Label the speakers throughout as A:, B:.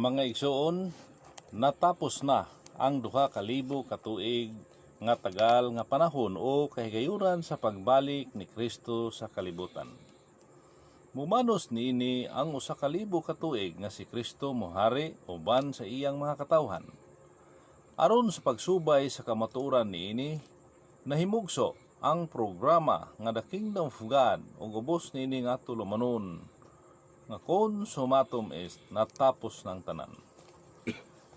A: Mga igsoon, natapos na ang duha ka libo ka tuig nga tagal nga panahon o kahigayunan sa pagbalik ni Kristo sa kalibutan. Mumanos niini ang usa ka libo ka tuig nga si Kristo mohari uban sa iyang mga katawhan. Aron sa pagsubay sa kamatuoran niini, nahimugso ang programa nga The Kingdom of God ug ubos niini nga tulumanon nga consumatum est, natapos ng tanan.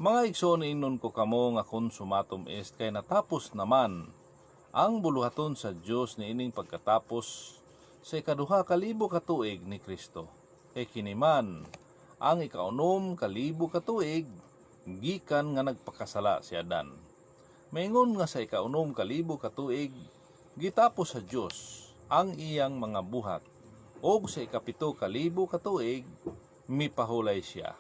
A: Mga igsoon, inon ko kamo nga consumatum est kay natapos naman ang buluhaton sa Dios niining pagkatapos sa ikaduha ka libo ka tuig ni Kristo. Kay kiniman ang ikaunom ka libo ka tuig gikan nga nagpakasala si Adan. Maingon nga sa ikaunom ka libo ka tuig gitapos sa Dios ang iyang mga buhat, og sa ikapito ka libo ka tuig mipahulay siya.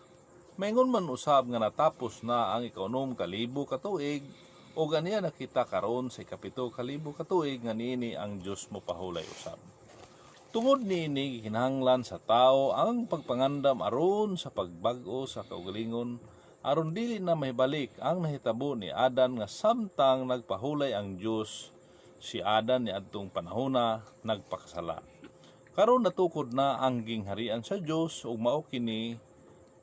A: Maingon man usab nga natapos na ang ikaunom ka libo ka tuig o ganiya nakita karon sa ikapito ka libo ka tuig nga niini ang Dios mopahulay usab. Tungod niini kinahanglan sa tao ang pagpangandam aron sa pagbag-o sa kaugalingon aron dili na mahibalik ang nahitabo ni Adan nga samtang nagpahulay ang Dios si Adan niadtong panahona nagpakasala. Karon natukod na ang gingharian sa Dios ug mao kini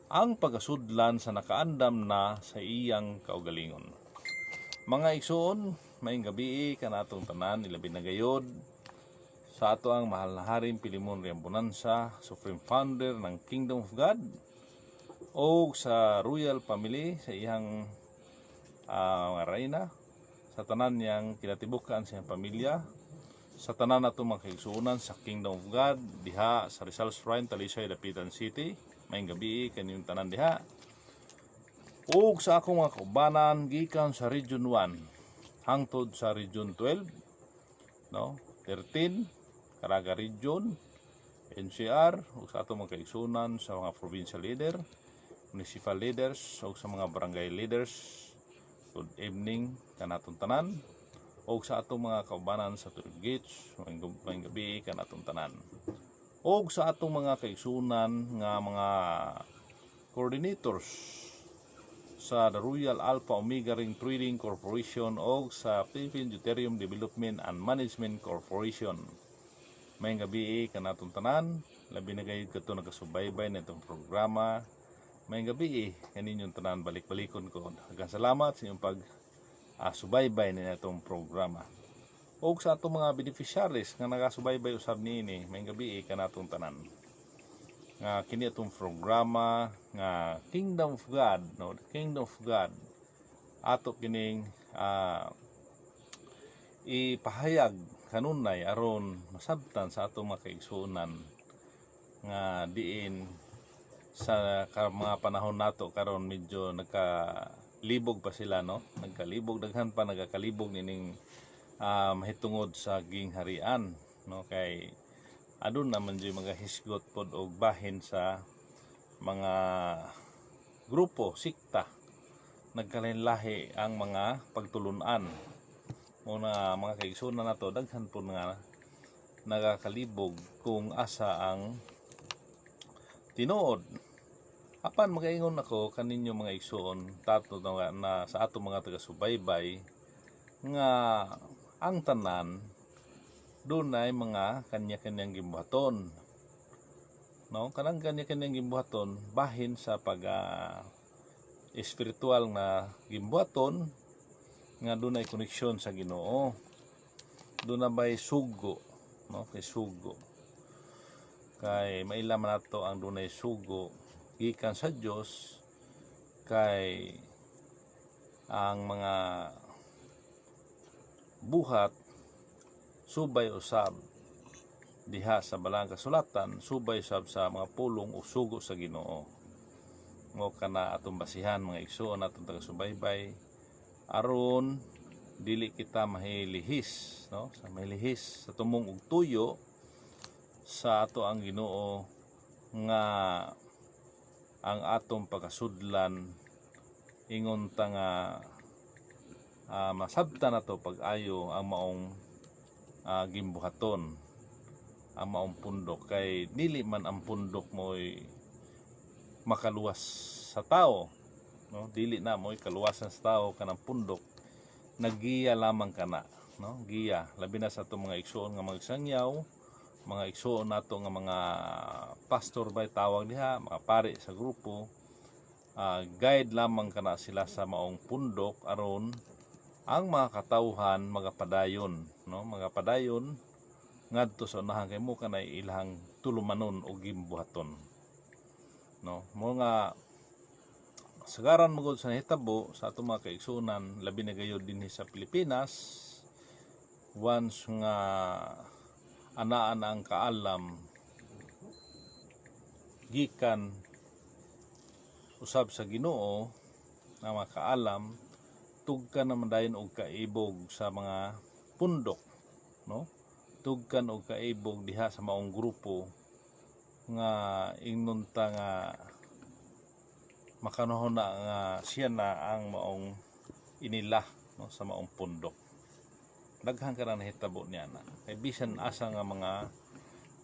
A: ang pagasudlan sa nakaandam na sa iyang kaugalingon. Mga igsoon, maayong gabi kanatong tanan, ilabi na gayod sa ato ang mahal na Haring Pilimon Riambonanza, Supreme Founder ng Kingdom of God, o sa royal family sa iyang reyna, sa tanan niyang kinatibukan sa iyang pamilya, sa tanan nato mga kaigsuonan sa Kingdom of God diha sa Rizal Shrine, Talisay, Dapitan City. Maayong gabi kaninyong tanan diha. Ug sa akong mga kaubanan gikan sa Region 1 hangtod sa Region 12, 13 Caraga Region, NCR, ug sa atong mga kaigsuonan sa mga provincial leader, municipal leaders, ug sa mga barangay leaders. Good evening kanatong tanan. O sa atong mga kaubanan sa Tulip Gates, maayong gabi kanatong tanan. O sa atong mga kaigsunan nga mga coordinators sa The Royal Alpha Omega Ring Trading Corporation o sa Philippine Deuterium Development and Management Corporation. Maayong gabi kanatong tanan, labi na gayud kadto nagasubaybay na itong programa. Maayong gabi kaninyong tanan, balik-balikon ko. Hanggang salamat sa inyong subaybay na itong programa. O sa atong mga beneficiaries nga nagasubaybay usab niini, may gabi kanatong tanan. Nga kini itong programa nga Kingdom of God, The Kingdom of God. Ato kining ipahayag kanunay aron masabtan sa atong mga kaigsuonan nga diin sa mga panahon nato karon medyo libog pa sila, nagkalibog, daghan pa nagakalibog nining mahitungod sa gingharian, kay adun naman di mga hisgot pod og bahin sa mga grupo, sikta, nagkalain-lahi ang mga pagtulunan. Muna mga kaigsuonan nato daghan po nga nagakalibog kung asa ang tinuod. Apan magaingon ako kaninyo mga igsoon tato na sa ato mga taga-subaybay nga ang tanan dunay mga kanya-kanyang gimbuhaton. Kanang kanya-kanyang gimbuhaton bahin sa pag espiritual na gimbuhaton nga dunay koneksyon sa Ginoo. Duna bay sugo, kay sugo. Kay maila man nato ang dunay sugo gikan sa Dios, kay ang mga buhat subay usab diha sa balang kasulatan, subay usab sa mga pulong o sugo sa Ginoo. Ngo kana atong basihan mga igsoon atong taga-subaybay aron dili kita mahilihis, sa mahilihis sa tumong og tuyo sa ato ang Ginoo nga ang atong pagkasudlan ingon ta nga masabtan nato pag-ayo ang maong gimbuhaton, ang maong pundok, kay dili man ang pundok mo'y makaluwas sa tao, no? Dili na mo kaluwasan sa tao kanang pundok, naggiya lamang kana, no? Giya labi na sa ato mga igsoon nga magsangyaw, mga igsoon nato nga mga pastor bay tawag diha, mga pari sa grupo. Guide lamang kana sila sa maong pundok aron ang mga katawhan magapadayon, no? Magapadayon ngadto sa unahan kay mo kanay ilang tulumanon o gimbuhaton, no? Mga sagaran magod sa hitabo sa atong mga kaigsunan labi na gayud dinhi sa Pilipinas, once nga anaan ang kaalam gikan usab sa Ginoo nga makaalam, tugkan naman dayon og kaibog sa mga pundok, no? Tugkan og kaibog diha sa maong grupo nga inunta nga makanahon na nga siya na ang maong inila, no? Sa maong pundok. Daghan ka na nahitabo niya na. Kay bisan asa nga mga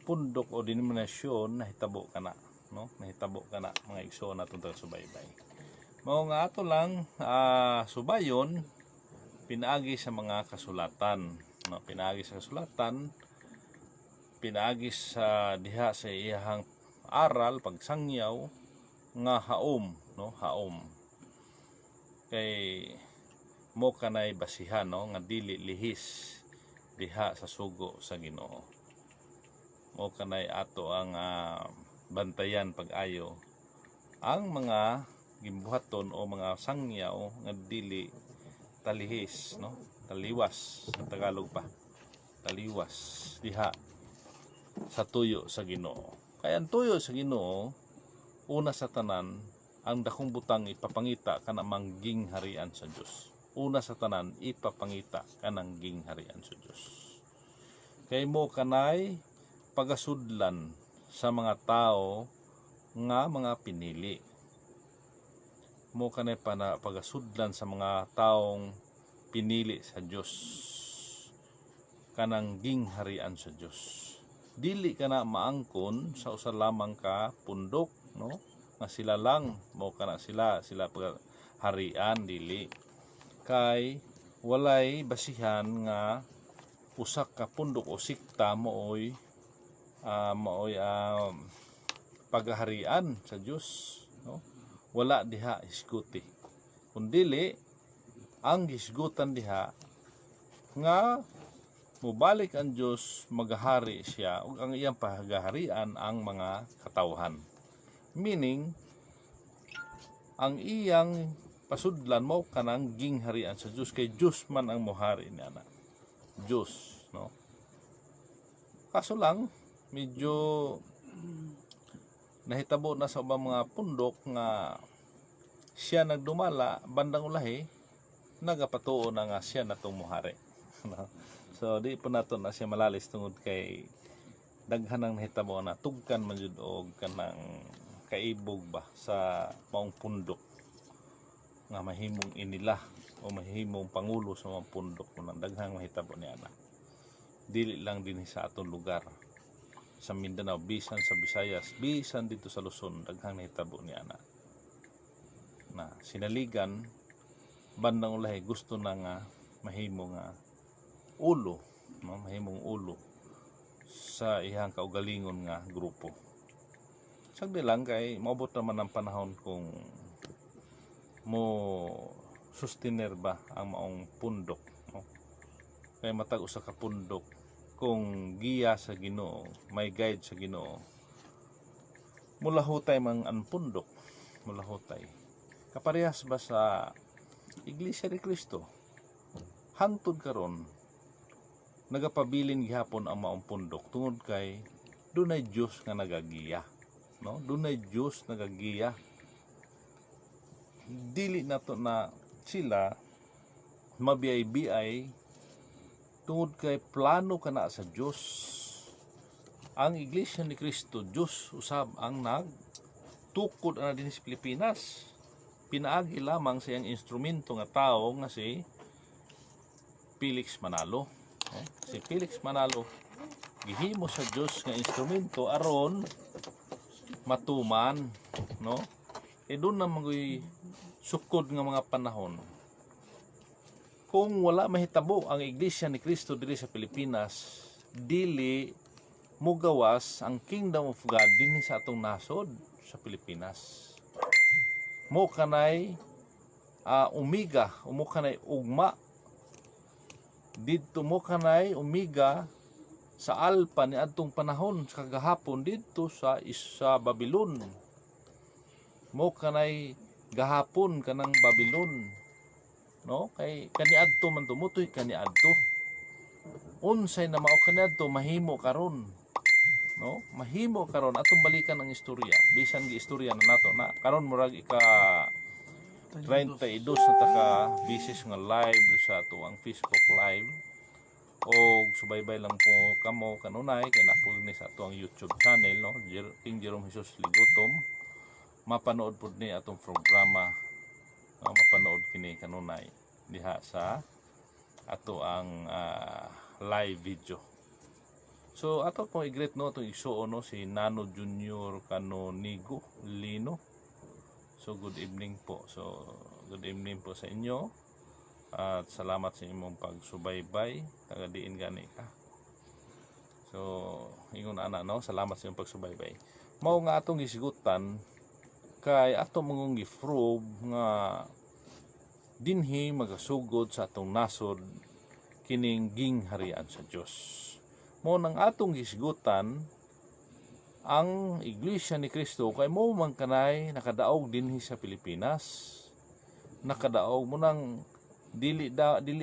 A: pundok o denominasyon nahitabo ka na, no? Nahitabo ka na mga igsoon natong subaybay. Mao nga ato lang subayon pinaagi sa mga kasulatan, no? Pinaagi sa kasulatan, pinaagi sa diha sa iyahang aral pagsangyaw nga haom, no? Haom kay mo kanay basihan, no? Nga dili lihis diha sa sugo sa Ginoo. Mo kanay ato ang bantayan pag-ayo ang mga gimbuhaton o mga sangyaw nga dili talihis, no? Taliwas sa Tagalog pa, taliwas diha sa tuyo sa Ginoo. Kaya ang tuyo sa Ginoo una sa tanan ang dakong butang ipapangita kana mangging harian sa Dios. Una sa tanan ipapangita kanang gingharian sa Dios. Kay mo kanay pagasudlan sa mga tao nga mga pinili. Mo kanay pagasudlan sa mga taong pinili sa Dios kanang gingharian sa Dios. Dili kana maangkon sa usa lamang ka pundok, no? Nga sila lang mo kana sila harian, dili. Kay walay basihan nga usak ka pundok o sikta mooy paghaharian sa Dios, no? Wala diha hisguti, kundili ang hisgutan diha nga mubalik ang Dios, maghahari siya ug ang iyang pagaharian ang mga katawhan. Meaning ang iyang pasudlan mo kanang gingharian sa Dios, kay Dios man ang mohari niya na. Dios, no? Kaso lang medyo nahitabo na sa ubang mga pundok nga siya nagdumala bandang ulahi, nagapatuo na nga siya natong mohari. So di po nato na siya malalis tungod kay daghan ang nahitabo na tugkan man jud og kanang kaibog ba sa maong pundok nga mahimong inila o mahimong pangulo sa mga pundok mo, daghang mahitabo niya na. Dili lang din sa atong lugar sa Mindanao, bisan sa Visayas, bisan dito sa Luzon, daghang nahitabo niya na sinaligan bandang ulahi gusto na nga mahimong ulo, no? Mahimong ulo sa ihang kaugalingon nga grupo. Sagdi lang kay maabot naman ang panahon kung mo sustainer ba ang maong pundok, no? Kay matag usa ka pundok kung giya sa Ginoo, may guide sa Ginoo, mulahutay man ang pundok, mulahutay. Kaparehas ba sa Iglesia ni Cristo? Hangtod karon nagapabilin gihapon ang maong pundok tungod kay dunay Dios nga nagagiya, no? Dunay Dios nagagiya. Dili nato na sila mabiyay-biyay tungod kay plano kana sa Dios. Ang Iglesia ni Cristo, Dios usab ang nagtukod ana dinhi sa Pilipinas. Pinaagi lamang sa iyang instrumento nga tao nga si Felix Manalo. Si Felix Manalo gihimo sa Dios nga instrumento aron matuman, no? Doon na magoy sukod nga mga panahon. Kung wala mahitabo ang Iglesia ni Cristo diri sa Pilipinas, dili mo gawas ang Kingdom of God dinhi sa atong nasod sa Pilipinas. Mo kanay umiga, mo kanay ugma. Dito mo kanay umiga sa alpa ni adtong panahon sa kagahapon dito sa Babylon. Mo kanay gahapon kanang Babylon, no? Kay kaniadto man tumutoy kaniadto. Unsay na mao kaniadto mahimo karon, no? Mahimo karon atong balikan ang istorya. Bisan gi istorya na nato na karon murag ika 32 na taka bisis nga live sa ato ang Facebook live. O subaybay lang po kamo kanunay kay napud ni sa ato ang YouTube channel, no? King Jerome Jesus Ligotom. Mapanood pud ni atong programa, no? Mapanood kini kanunay diha sa ato ang live video. So ato pong i-greet, no, atong igsuon, no, si Nano Junior Canonigo Lino. So good evening po. So good evening po sa inyo. At salamat sa imong pagsubaybay. Tagadiin gani ka. So ingon ana, no, salamat sa imong pagsubaybay. Mao nga atong gisigutan kay ato mong gi-prove nga dinhi magasugod sa atong nasod kining gingharian sa Dios. Mo nang atong gisigutan ang Iglesia ni Cristo kay mo man kanay nakadaog dinhi sa Pilipinas. Nakadaog mo nang dili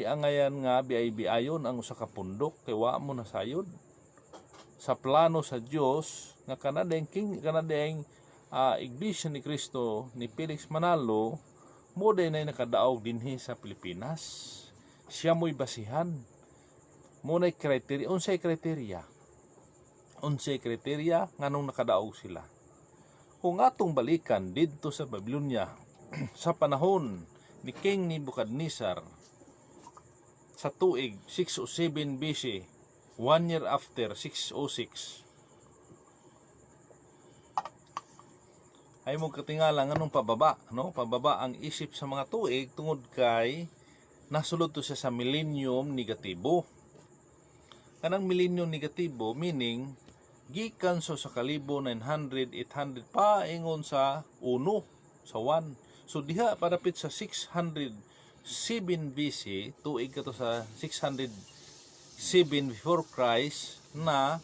A: angayan nga biay-biayon ang usa ka pundok kay wa mo nasayod sa plano sa Dios nga kanadeng Iglesia ni Cristo ni Felix Manalo mo day na nakadaog dinhi sa Pilipinas. Siya mo'y basihan. Muna'y kriteria. Unsay kriteria nganong nakadaog sila. Kung atong balikan didto sa Babylonia sa panahon ni King Nebuchadnezzar sa tuig 607 BC, 1 year after 606, ay mo katingala nganong pababa, no? Pababa ang isip sa mga tuig tungod kay nasulod to siya sa millennium negatibo. Kanang millennium negatibo meaning gikan so sa kalibo 900, 800 paingon sa 1, sa 1. So diha padapit sa 607 BC, tuig kato sa 607 before Christ na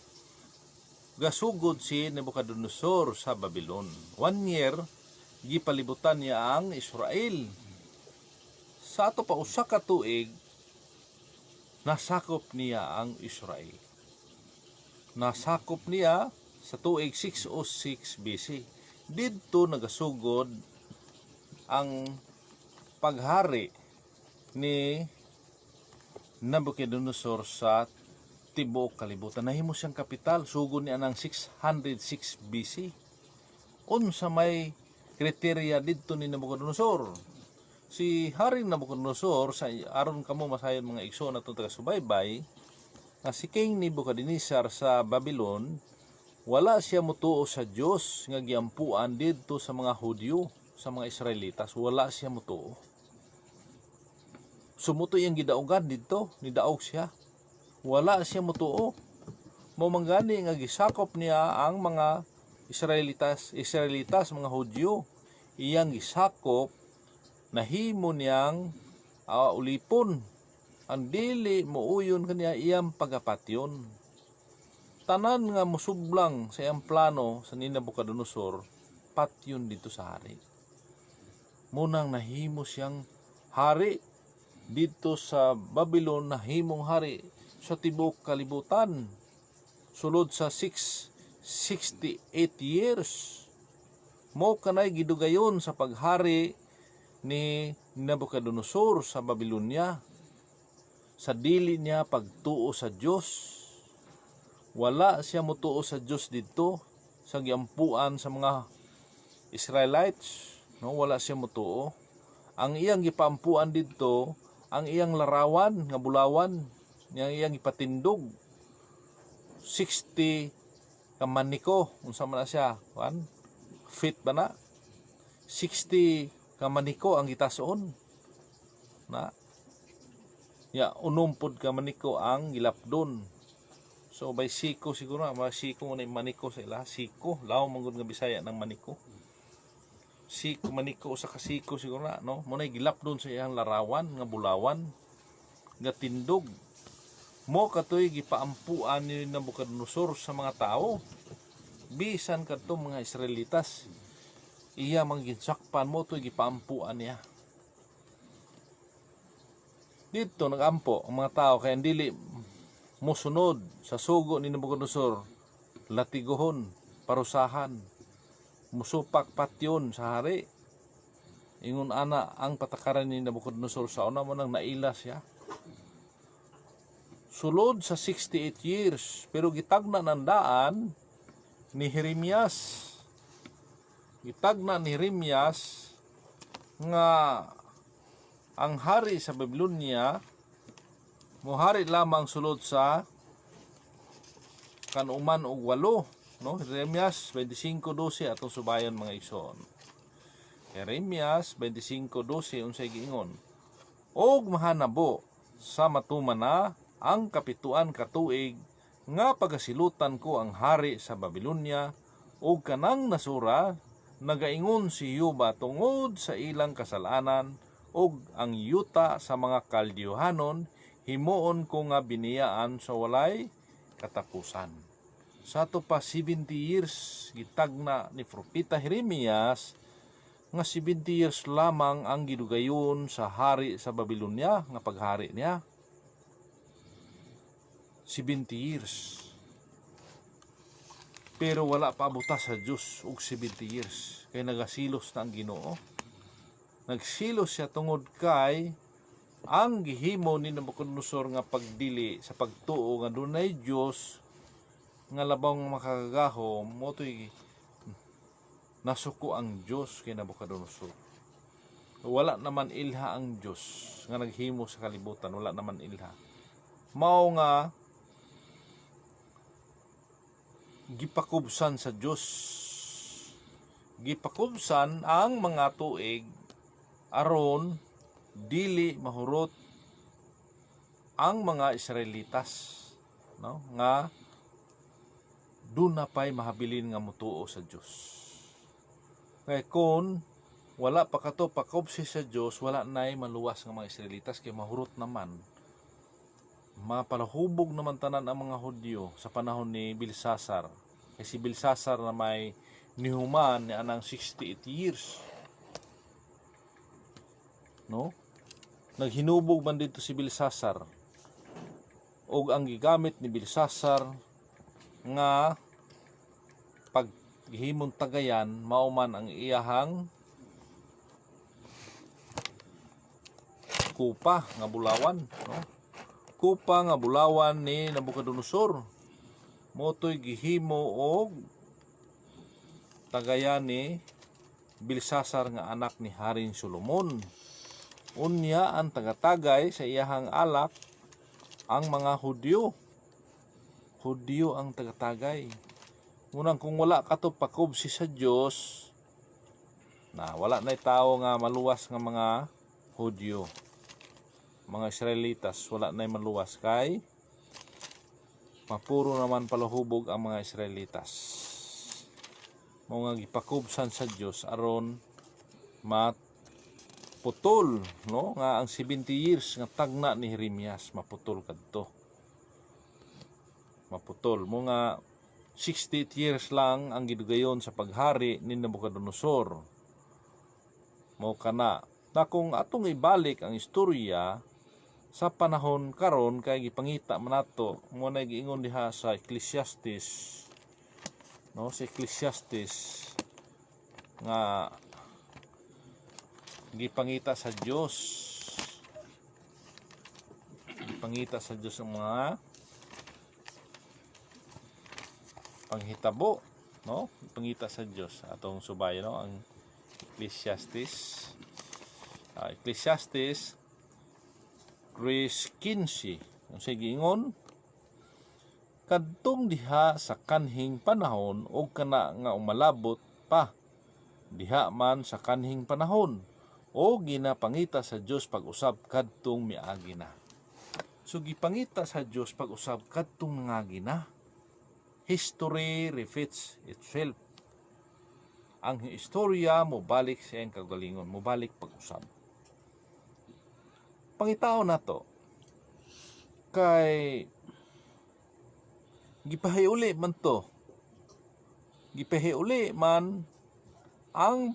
A: gasugod si Nebuchadnezzar sa Babylon. 1 year gipalibutan niya ang Israel. Sa ato pa usa ka tuig nasakop niya ang Israel. Nasakop niya sa tuig 606 BC. Didto nagasugod ang paghari ni Nebuchadnezzar sa tibuok kalibutan. Nahimo siyang kapital, sugod niya ng 606 BC. Unsa may kriteria didto ni Nebuchadnezzar? Si Haring Nebuchadnezzar, sa aron kamo masayon mga igsoon atong taga-subaybay, nga si King Nebuchadnezzar sa Babylon, wala siya mutuo sa Dios nga giampuan didto sa mga Hudyo, sa mga Israelitas. Wala siya mutuo. Sumutoy ang gidaogan didto, nidaog siya. Wala siya mutuo. Mamanggani nga gisakop niya ang mga Israelitas, mga Hudyo. Iyang gisakop, nahimo niyang ulipon. Ang dili muuyon kaniya iyang pagapatyon. Tanan nga musublang sa iyang plano sa ni Nebuchadnezzar, patyon dito sa hari. Munang nahimo siyang hari dito sa Babylon, nahimong hari sa tibuok kalibutan. Sulod sa 668 years. Mo kanay gidugayon sa paghari ni Nebuchadnezzar sa Babylonia. Sa dili niya pagtuo sa Dios. Wala siya mutuo sa Dios dito sa giampuan sa mga Israelites, no? Wala siya mutuo. Ang iyang gipaampuan dito, ang iyang larawan nga bulawan, yang iyang ipatindog 60 ka maniko unsa man na siya, kan? feet ba na 60 ka maniko ang gitason na ya unumpod ka maniko ang gilapdon. So by siko siguro na siko na maniko sa ila, siko law manggod nga Bisaya ng maniko. Siko maniko sa kasiko siguro na no mo na gilapdon sa iyang larawan nga bulawan nga tindog. Mo katoy gipaampuan ni Nabucodonosor sa mga tao. Bisan kadto mga Israelitas iya manginsakpan mo to'y gipaampuan niya. Dito nagampo ang mga tao kaya dili musunod sa sugo ni Nabucodonosor, latigohon, parusahan, musupak patyon sa hari. Ingon ana ang patakaran ni Nabucodonosor sa una mo nang naila siya. Sulod sa 68 years, pero gitagna ng daan ni Jeremias. Gitagna ni Jeremias nga ang hari sa Babylonia mohari lamang sulod sa kanuman og 8, no? Jeremias 25:12 atong subayon mga igsoon. Jeremias 25:12 unsay giingon? Og mahanabo sa matuman na ang kapituan ka tuig nga pagasilutan ko ang hari sa Babylonia og kanang nasura nagaingon si Yuba tungod sa ilang kasalanan og ang yuta sa mga Kaldiohanon himuon ko nga biniyaan sa walay katapusan. Sa ato pa 70 years gitagna ni propeta Jeremias nga 70 years lamang ang gidugayon sa hari sa Babylonia nga paghari niya. 70 years. Pero wala pa butas sa Diyos og 70 years. Kaya nagasilos na ang Ginoo. Nagsilos siya tungod kay ang gihimo ni Nabucodonosor nga pagdili sa pagtuo nga dunay Dios nga labaw makagahom mo to'y nasuko ang Dios kay Nabucodonosor. Wala naman ilha ang Dios nga naghimo sa kalibutan, wala naman ilha. Mao nga gipakubsan sa Dios. Gipakubsan ang mga tuig aron dili mahurot ang mga Israelitas, no? Nga dun na pa'y mahabilin nga mutuo sa Dios. Kaya kung wala pa kato pakubsi sa Dios, wala na'y maluwas nga mga Israelitas kay mahurot naman. Mapalahubog naman tanan ang mga Hudyo sa panahon ni Belsasar. Kasi si Belsasar na may nihuman ni anang 68 years. No? Naghinubog man dito si Belsasar. Og ang gigamit ni Belsasar nga paghimong tagayan mauman ang iyahang kupa nga bulawan, no? Kupa nga bulawan ni Nabucodonosor motoy gihimo og tagayan ni Belsasar nga anak ni Haring Solomon. Unya ang tagatagay sa iyahang alak ang mga Hudyo. Hudyo ang tagatagay. Ngunang kung wala ka to pakubsi sa Dios, na wala na tao nga maluwas nga mga Hudyo. Mga Israelitas wala na maluwas kay mapuro naman palahubog ang mga Israelitas. Mga gipakubsan sa Dios aron maputol, no, nga ang 70 years nga tagna ni Jeremias maputol kadto. Maputol mo nga 68 years lang ang gidugayon sa paghari ni Nabucodonosor. Mo kana na kung atong ibalik ang istorya sa panahon karon kay gipangita man nato mo na giingon diha sa Ecclesiastes, no, sa Ecclesiastes nga gipangita sa Dios, gipangita sa Dios ang mga panghitabo, no, gipangita sa Dios atong subay, no, ang Ecclesiastes. Ecclesiastes 3:15 unsay giingon? Kadtong diha sa kanhing panahon og kana nga umalabot pa diha man sa kanhing panahon o ginapangita sa Dios pag-usab kadtong miagi na. So gipangita sa Dios pag-usab kadtong miagi na. History repeats itself. Ang istorya mo balik sa iyang kagalingon, mo balik pag-usab. Pangitao na to kay gipahiuli man to. Gipahiuli man ang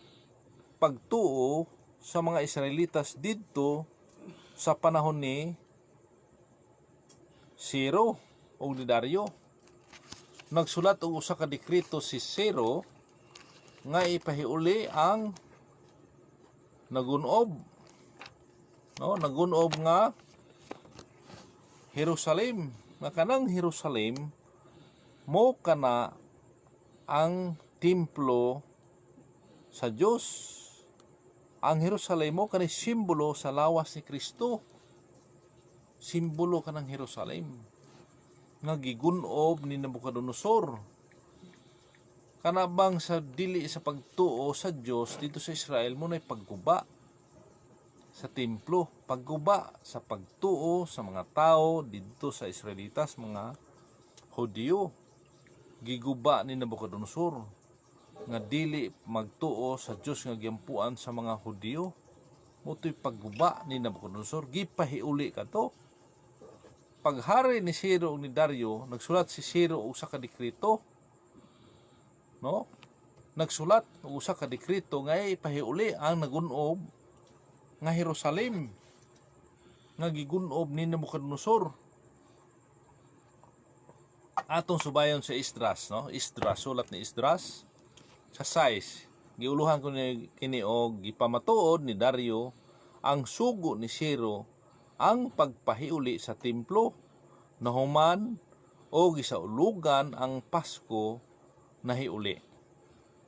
A: pagtuo sa mga Israelitas didto sa panahon ni Ciro o ni Dario. Nagsulat og usa ka dekreto si Ciro nga ipahiuli ang nagunob, no, nagunob nga Jerusalem, nga kanang Jerusalem mo kana ang templo sa Dios. Ang Jerusalem mo kanang simbolo sa lawas ni Kristo. Simbolo kanang Jerusalem nga gigunob ni Nabucodonosor. Kanabang sa dili sa pagtuo sa Dios dito sa Israel mo na'y pagguba sa templo, pagguba sa pagtuo sa mga tao dito sa Israelitas, mga Hudyo. Giguba ni Nabucodonosor nga dili magtuo sa Dios nga giampuan sa mga Hudyo. Moto'y pagguba ni Nabucodonosor, gipahiuli kato. Paghari ni Ciro ug ni Dario, nagsulat si Ciro og usa ka dekreto, no? Nagsulat og usa ka dekreto nga ipahiuli ang nagunob nga Jerusalem nga gigunob ni Nabucodonosor. Atong subayon sa Esdras, no? Esdras, sulat ni Esdras sa 6. Giuluhan ko ni kini og gipamatuod ni Dario ang sugo ni Ciro ang pagpahiuli sa templo, nahuman o gisaulugan ang Pasko na hiuli.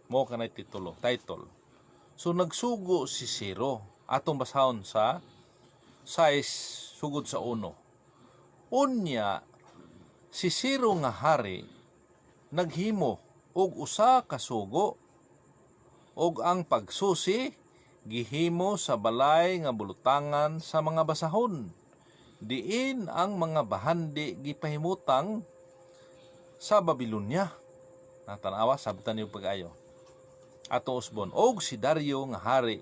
A: Mo kanay title. So nagsugo si Ciro. Atong basahon sa 6 sugod sa 1. Unya si Ciro nga hari naghimo og usa ka sugo, og ang pagsusi gihimo sa balay nga bulutangan sa mga basahon, diin ang mga bahandi gipahimutang sa Babilonya. Natanawa, sabtan niyo pag-ayo. Atong usbon, og si Dario nga hari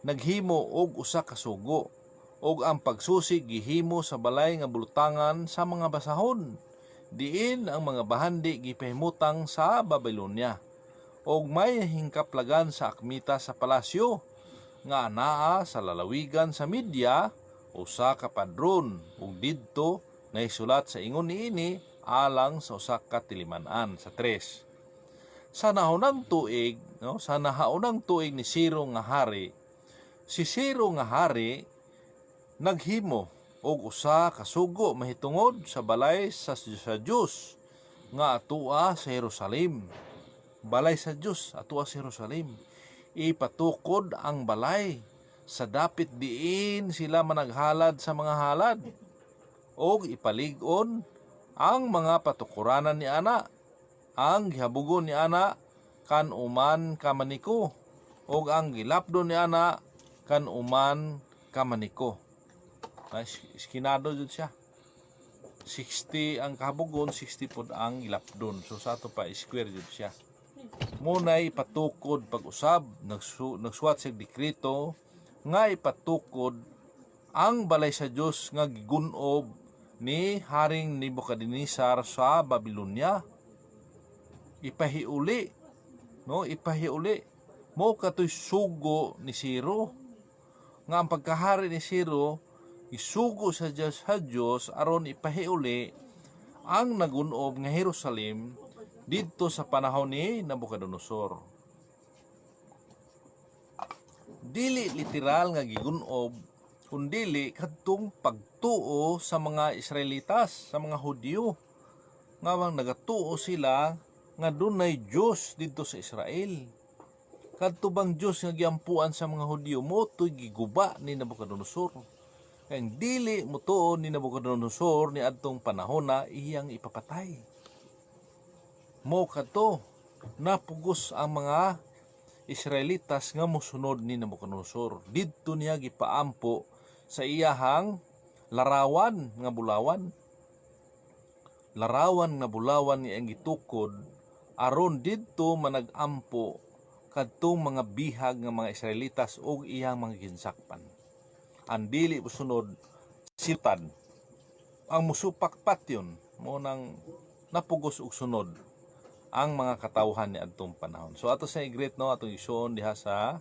A: naghimo og usa ka sugo, og ang pagsusi gihimo sa balay nga bulutangan sa mga basahon, diin ang mga bahandi gipahimutang sa Babilonya, og may hingkaplagan sa akmita sa palasyo nga anaa sa lalawigan sa Media usa ka padron, ug didto naisulat sa ingon niini alang sa usa ka tiliman-an sa 3. Sa nahaunang tuig, no, sa nahaunang tuig ni Ciro nga hari, si Ciro nga hari naghimo og usa ka sugo mahitungod sa balay sa Dios nga atua sa Jerusalem. Balay sa Dios atua sa Jerusalem. Ipatukod ang balay sa dapit diin sila managhalad sa mga halad, og ipalig-on ang mga patukuranan ni ana, ang gihabugon ni ana kan uman ka maniko, og ang gilapdon ni ana kan uman ka maniko. Iskinado jud siya. 60 ang kahabugon, 60 pod ang gilapdon. So sa ato pa square jud siya. Muna'y ipatukod pag-usab, nagsuwat siya dekreto nga ipatukod ang balay sa Dios nga gigunob ni Haring Nebuchadnezzar sa Babilonya. Ipahiuli, no, ipahiuli. Mo katoy sugo ni Ciro nga ang pagkahari ni Ciro isugo sa Dios aron ipahiuli ang nagunob nga Jerusalem didto sa panahon ni Nabucodonosor. Dili literal nga gigunob, kundili kadtong pagtuo sa mga Israelitas, sa mga Hudyo, nga nagatuo sila nga dunay Dios didto sa Israel. Kadto bang Dios nga giampuan sa mga Hudyo mo to'y giguba ni Nabucodonosor. Kaya dili mutuo ni Nabucodonosor ni adtong panahon na iyang ipapatay. Mo kadto napugos ang mga Israelitas nga mosunod ni Nabucodonosor. Didto niya gipaampo sa iyahang larawan nga bulawan. Larawan nga bulawan niya ang gitukod aron didto manag-ampo kadtong mga bihag nga mga Israelitas ug iyang mga ginsakpan. Ang dili mosunod siltad. Ang musupak patyon mo nang napugos og sunod ang mga katawhan ni adtong panahon. So ato sa igreet no atong igsoon diha sa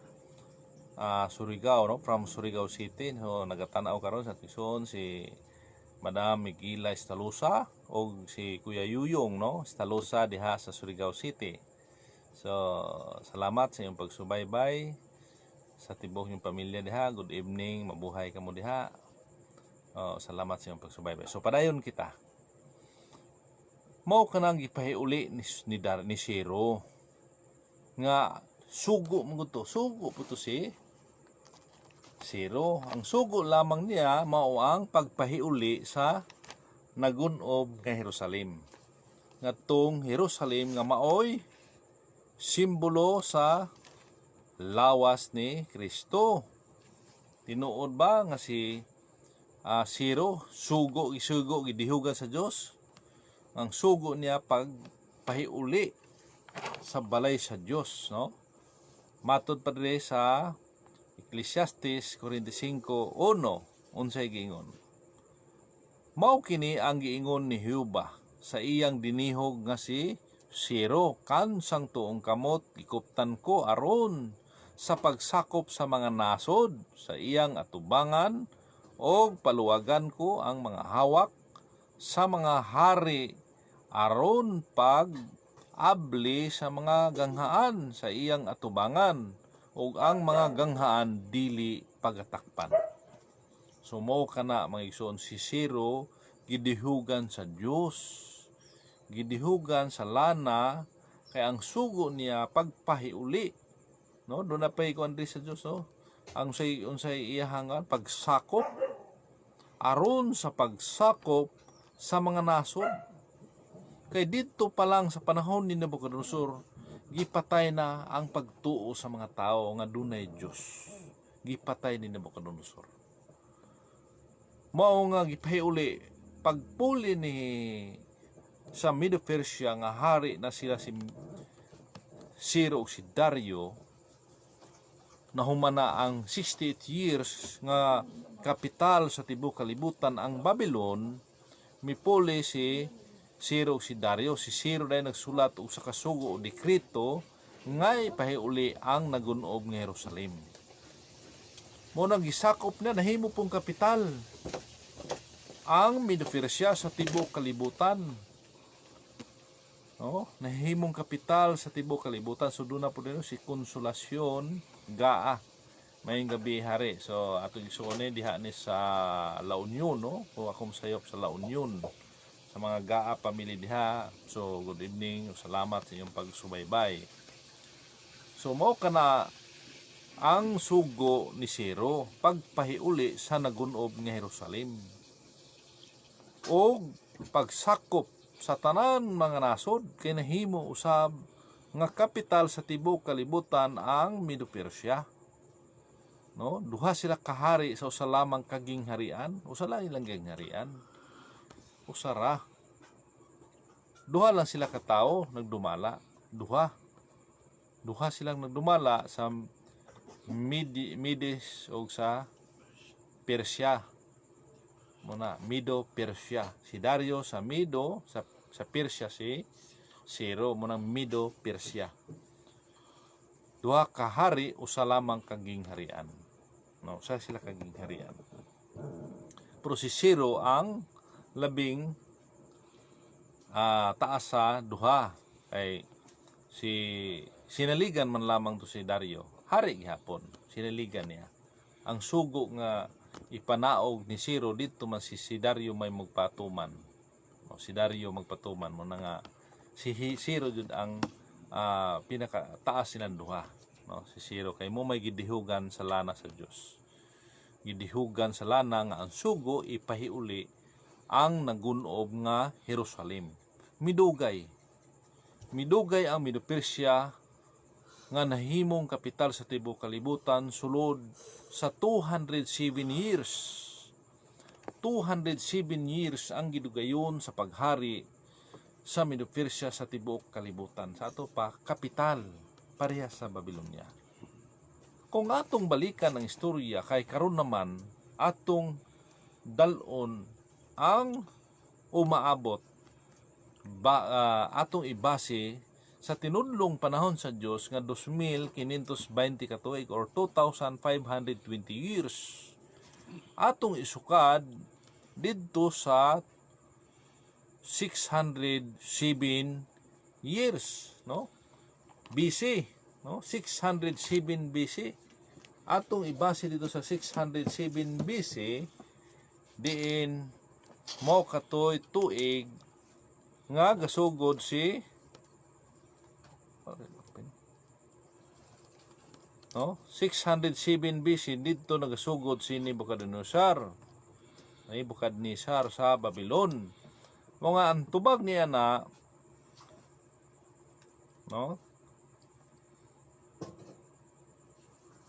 A: Surigao no, from Surigao City. So nagatanaw karon sa igsoon si Madam Miguela Estalosa o si Kuya Yuyong no, Estalosa diha sa Surigao City. So salamat sa inyong pagsubaybay sa tibok yung pamilya diha. Good evening, mabuhay kamo diha. Salamat sa inyong pagsubaybay. So padayon kita. Mao kanang gipahiuli ni Shiro nga sugo mo to. Sugo po to si Shiro. Ang sugo lamang niya mao ang pagpahiuli sa nagunob nga Jerusalem. Ngatong Jerusalem nga maoy simbolo sa lawas ni Kristo. Tinuod ba nga si Shiro sugo gidihugan sa Dios? Ang sugo niya pagpahiuli sa balay sa Dios, no? Matod pa diri sa Ecclesiastes 45:1 unsay giingon. Mao kini ang giingon ni Jehova sa iyang dinihog nga si Shiro, kansang tuong kamot ikuptan ko aron sa pagsakop sa mga nasod sa iyang atubangan o paluwagan ko ang mga hawak sa mga hari aron pag-abli sa mga ganghaan sa iyang atubangan ug ang mga ganghaan dili pagatakpan. So mao kana mga igsoon si Shiro gidihugan sa Dios, gidihugan sa lana kay ang sugo niya pagpahiuli, no? Do na pay kuan sa Dios, no? Ang unsay iyahang pagsakop aron sa pagsakop sa mga nasod. Kay dito pa lang sa panahon ni Nabucodonosor, gipatay na ang pagtuo sa mga tao nga dunay Dios. Gipatay ni Nabucodonosor. Mao nga gipahiuli pagpuli ni sa Medo-Persia nga hari na sila si Ciro ug si Dario, nahumana ang 68 years nga kapital sa tibuok kalibutan ang Babylon. Mipuli si Ciro ug si Dario. Si Ciro dahil nagsulat og sa kasugo o dekreto nga ipahiuli ang nagunob nga Jerusalem. Mo nang gisakop na nahimo pong kapital ang Medo-Persia sa tibuok kalibutan. No, nahimong kapital sa tibuok kalibutan. So doon na po din si Konsolasyon Gaa. Mayong gabi hari. So atong igsoon diha ni sa La Union, no? Kung akong sayop sa La Union sa mga Gaa pamilya diha. So good evening, salamat sa inyong pagsubaybay. So mao kana ang sugo ni Shiro pagpahiuli sa nagunob nga Jerusalem o pagsakop sa tanan mga nasod kay nahimo usab nga kapital sa tibuok kalibutan ang Medo-Persia. No, duha sila kahari sa usa lamang kaging harian, usa lang ilang gingharian. Usara. Duha lang sila ka tawo nagdumala, duha. Duha silang nagdumala sa Medes o sa Persia. Muna Medo-Persia. Si Dario sa Medo, sa Persia si Shiro mo ng Medo-Persia. Duha ka hari usa lamang kaging harian. No, sa sila kaging harian. Pero si Shiro ang labing taas sa duha. Ay si sinaligan man lamang to si Dario. Hari gihapon, sinaligan niya. Ang sugo nga ipanaog ni Shiro dito man si Dario may magpatuman. O, si Dario magpatuman mo na nga si Shiro jud ang pinaka taas silang duha, no? Si Shiro kay mo may gidihugan sa lana sa Dios. Gidihugan sa lana nga ang sugo ipahiuli ang nagunob nga Jerusalem. Midugay ang Medo-Persia nga nahimong kapital sa tibuok kalibutan sulod sa 207 years. 207 years ang gidugayon sa paghari sa Medo-Persia sa tibuok kalibutan. Sa ato pa, kapital, parehas sa Babylonia. Kung atong balikan ang istorya, kay karon naman, atong dalon ang umaabot, atong ibase sa tinudlong panahon sa Dios nga 2,520 katuig or 2,520 years. Atong isukad didto sa 607 years, no? BC, no? 607 BC. Atong ibase dito sa 607 BC, diin mo katoy tuig nga gasugod si no 607 BC dito nagasugod si Nebuchadnezzar sa Babylon. Mga antubag niya na no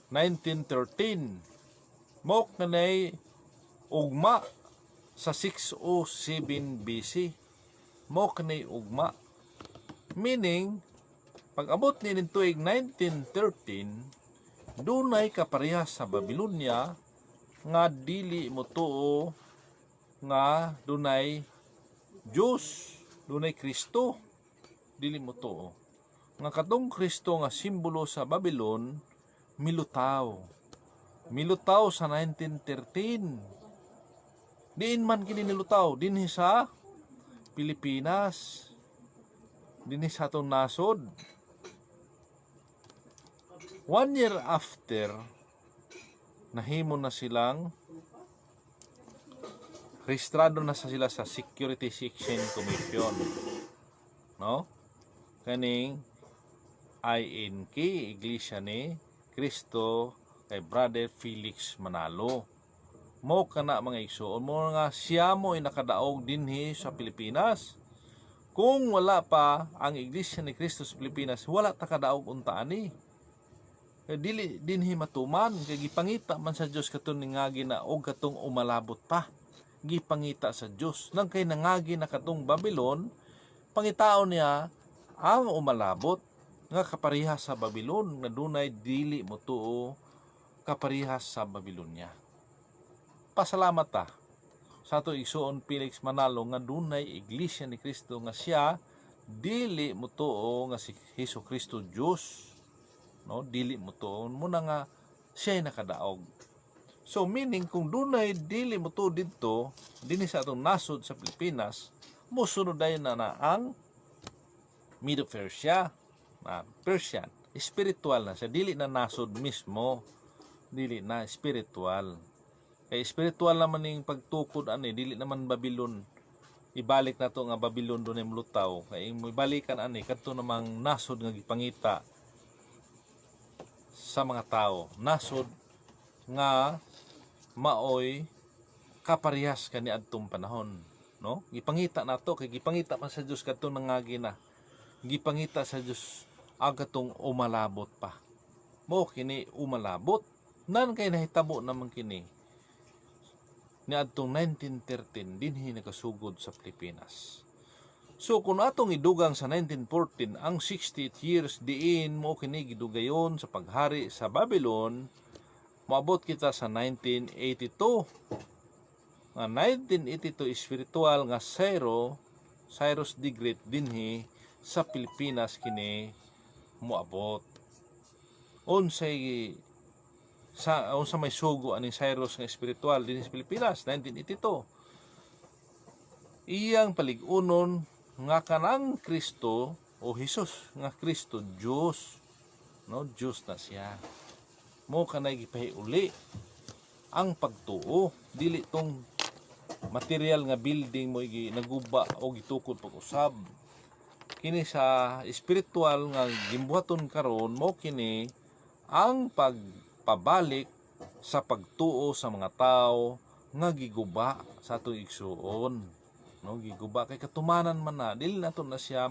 A: 1913 mo kanay ugma sa 607 BC. Mo kanay ugma, meaning pag abot ni tuig 1913 dunay kaparehas sa Babylonia nga dili mo tuo nga dunay Diyos, dunay Kristo, dili mo tuo nga katong Kristo nga simbolo sa Babylon milutaw sa 1913. Diin man kini nilutaw dinhi sa Pilipinas, dinhi sa atong nasod. 1 year after, nahimo na silang rehistrado na sila sa Securities Exchange Commission, no? Kaning INK, Iglesia ni Cristo kay Brother Felix Manalo. Mo kana mga igsoon mo nga siya mo ay nakadaog dinhi sa Pilipinas. Kung wala pa ang Iglesia ni Cristo sa Pilipinas, wala ta kadaog unta ani. Dili dinhi matuman kay gipangita man sa Dios katon ngagi na og katong umalabot pa. Gipangita sa Dios nang kay nangagi na katong Babylon, pangitaon niya ang umalabot nga kaparehas sa Babylon nga dunay dili mo tuo kaparehas sa Babylonia. Pasalamat ta sa ato igsoon Felix Manalo nga dunay Iglesia ni Cristo nga siya dili mo tuo nga si Hesukristo Dios, no? Dili mo tuo mo na nga siya nakadaog. So meaning kung dunay dili mo tuo didto dinhi sa atong nasod sa Pilipinas, mosunod dayon na ang Medo-Persia, Persian, spiritual na siya, dili na nasod mismo, dili na spiritual. Kay spiritual naman ning pagtukod ani, dili naman Babylon. Ibalik na to nga Babylon dunay mulutaw. Kay ibalikan ani kadto namang nasod nga gipangita sa mga tao. Nasod nga maoy kaparehas kaniadtong panahon, no? Gipangita nato kay gipangita man sa Dios kadto nangagi na. Gipangita sa Dios agatong umalabot pa. Mo kini umalabot nan kay nahitabo naman kini niadtong 1913 dinhi nakasugod sa Pilipinas. So kung atong idugang sa 1914 ang 60th years diin mo kini gidugayon sa paghari sa Babylon, moabot kita sa 1982. Nga 1982 spiritual nga Cyrus the Great dinhi sa Pilipinas kini moabot. Unsay may sugo aning Cyrus nga espiritual dinhi sa Pilipinas 1982. Iyang paligunon nga kanang Kristo o Hesus nga Kristo Dios, no? Dios na siya. Mo kanay gipahiuli ang pagtuo, dili tong material nga building mo naguba o gitukod pag-usab. Kini sa spiritual nga gimbuhaton karon mo kini ang pagpabalik sa pagtuo sa mga tao nga giguba sa atong igsuon, no? Giguba kay katumanan man na dili naton na siya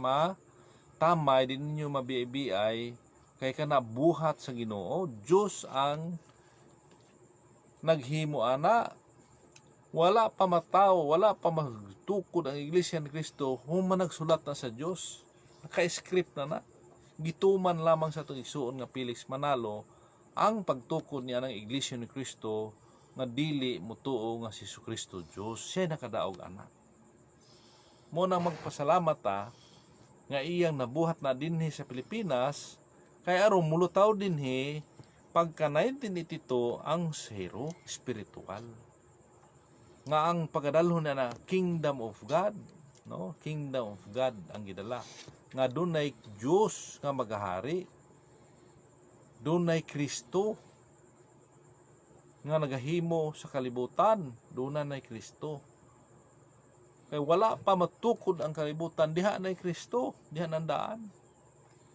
A: tamay din ninyo mabiay kay kana buhat sa Ginoo, Dios ang naghimo ana. Wala pa mataw, wala pa magtukod ang Iglesia ni Cristo, human nagsulat na sa Dios. Naka-script na. Gituman lamang sa itong isuon nga Felix Manalo ang pagtukod niya ng Iglesia ni Cristo nga dili mutuo nga si Jesucristo Dios. Siya nakadaog ana. Mo nang magpasalamat ta nga iyang nabuhat na dinhi sa Pilipinas, kay aron mulutaw dinhi pagka 1982 ang zero spiritual. Nga ang pagdalhon na Kingdom of God, no? Kingdom of God ang gidala. Nga dunay Dios nga magahari. Dunay Kristo nga nagahimo sa kalibutan, dunay Kristo. Kay wala pa matukod ang kalibutan, diha na Kristo, diha nandaan.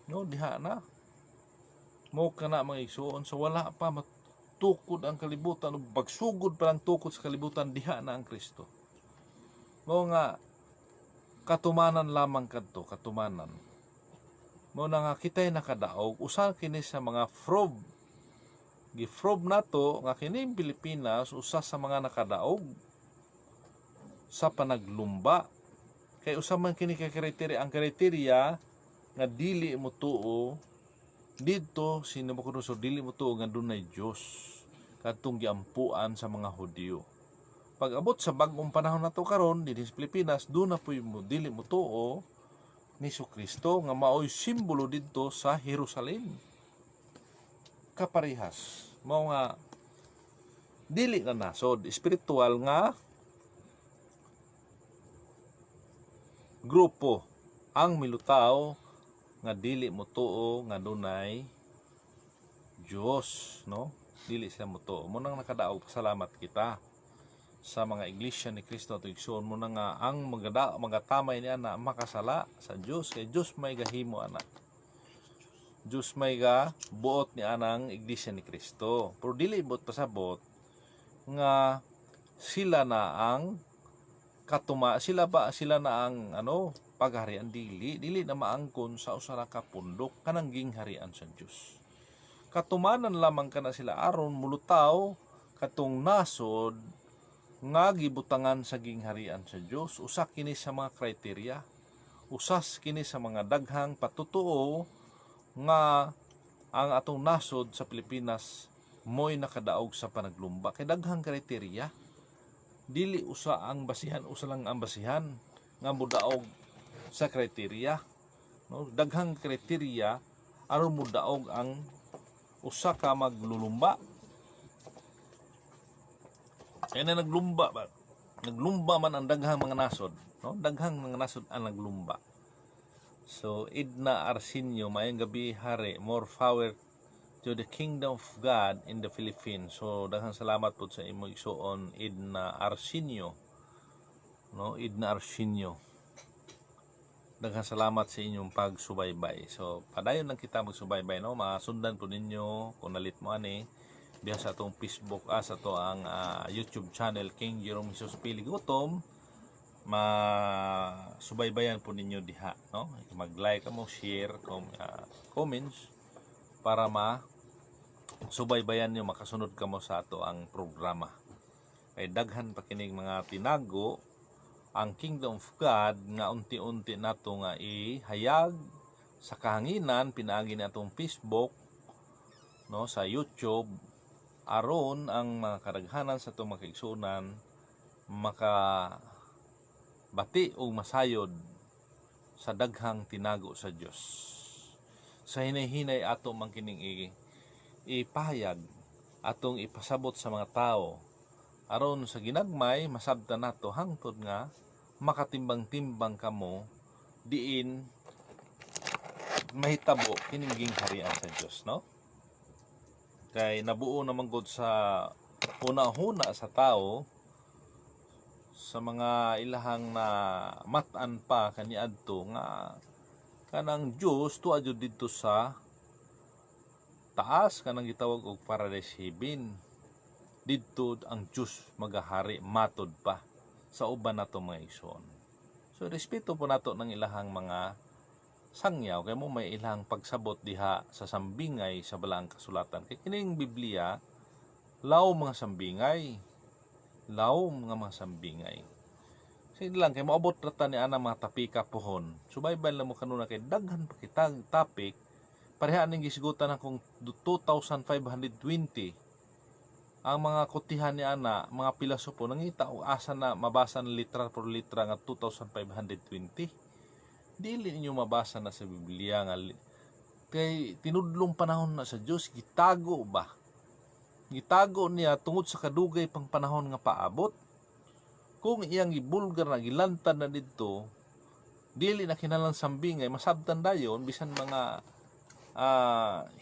A: No, diha na. Mo kana mga igsoon, so wala pa matukod ang kalibutan, pagsugod pa lang tukod sa kalibutan, diha na ang Kristo. Mo nga katumanan lamang kadto, katumanan. Mo na nga kitay nakadaog usa kini sa mga probe. Gi-probe nato nga kini Pilipinas usa sa mga nakadaog sa panaglumba. Kay usa man kini ka kriteria, ang kriteria nga dili mo tuo dito si Nabucodonosor, dili mo tuo nga dunay Dios kadtong giampuan sa mga Hudyo. Pag abot sa bag-ong panahon nato karon dinhi sa Pilipinas, do na puy mo dili mo tuo ni Jesucristo nga maoy simbolo didto sa Jerusalem. Kaparehas mao nga dili na nasod espiritual nga grupo ang milutaw nga dili mo tuo nga dunay Dios, no? Dili sila mo tuo. Mo nang nakadaog, pasalamat kita sa mga iglesia ni Kristo at igsoon mo na nga ang magatamay niya na makasala sa Dios, kay Dios may gahimo ana. Dios may ga buot ni anang iglesia ni Kristo. Pero dili buot pasabot nga sila na ang sila na ang pagharian, dili na maangkon sa usa ka pundok kanang gingharian sa Dios. Katumanan lamang kana sila aron mulutaw katong nasod nga gibutangan sa gingharian sa Dios. Usa kini sa mga kriteria, usas kini sa mga daghang patutuo nga ang atong nasod sa Pilipinas mo'y nakadaog sa panaglumba. Kay daghang kriteria, dili usa ang basihan, usa lang ang basihan nga mudaog sa kriteria, no? Daghang kriteria aron mudaog ang usa ka maglulumba. Kaya na naglumba man ang daghang mga nasod, no? Daghang mga nasod ang naglumba. So Edna Arsenio, maayong gabi hari, more power to the kingdom of God in the Philippines. So daghang salamat po sa imo igsoon Edna Arsenio, no? Edna Arsenio, daghang salamat sa inyong pagsubaybay. So padayon lang kita magsubaybay, no? Masundan po ninyo kung nalit mo ani diha sa atong Facebook, sa to ang YouTube channel King Jerome Jesus Pili Gutom. Masubaybayan po ninyo diha, no? Mag-like mo, share, comments para subaybayan nyo, makasunod ka mo sa ato ang programa. Kay daghan pa kining mga tinago ang Kingdom of God nga unti-unti nato nga ihayag sa kahanginan pinaagi natong Facebook, no, sa YouTube, aron ang mga kadaghanan sa itong makaigsunan makabati o masayod sa daghang tinago sa Dios. Sa hinay-hinay ato man kining ipahayag, atong ipasabot sa mga tao aron sa ginagmay masabtan nato hangtod nga makatimbang-timbang kamo diin mahitabo kining gingharian sa Dios, no? Kay nabuo naman gud sa una-huna sa tao sa mga ilahang na matan pa kaniadto nga kanang Dios tuwa jud didto sa taas, kanang gitawag og paradise heaven. Didto ang Dios magahari matod pa sa uban nato mga igsoon. So respeto po nato ng ilahang mga sangyaw kay mo may ilang pagsabot diha sa sambingay sa balaang kasulatan. Kay kining Biblia law mga sambingay, law mga sambingay. Sige lang kay moabot rata ni ana mga tapika pohon. Subaybay lang mo kanuna kay daghan pa kitang topic. Pareha ning gisigutan akong 2,520 ang mga kutihan ni ana, mga pilosopo nangita og asa na mabasa na litra por litra nga 2,520. Dili ninyo mabasa na sa Biblia nga kay tinudlong panahon na sa Dios gitago ba? Gitago niya tungod sa kadugay pang panahon nga paabot. Kung iyang gibulgar na gilantad na didto, dili na kinahanglan sambingay masabtan dayon bisan mga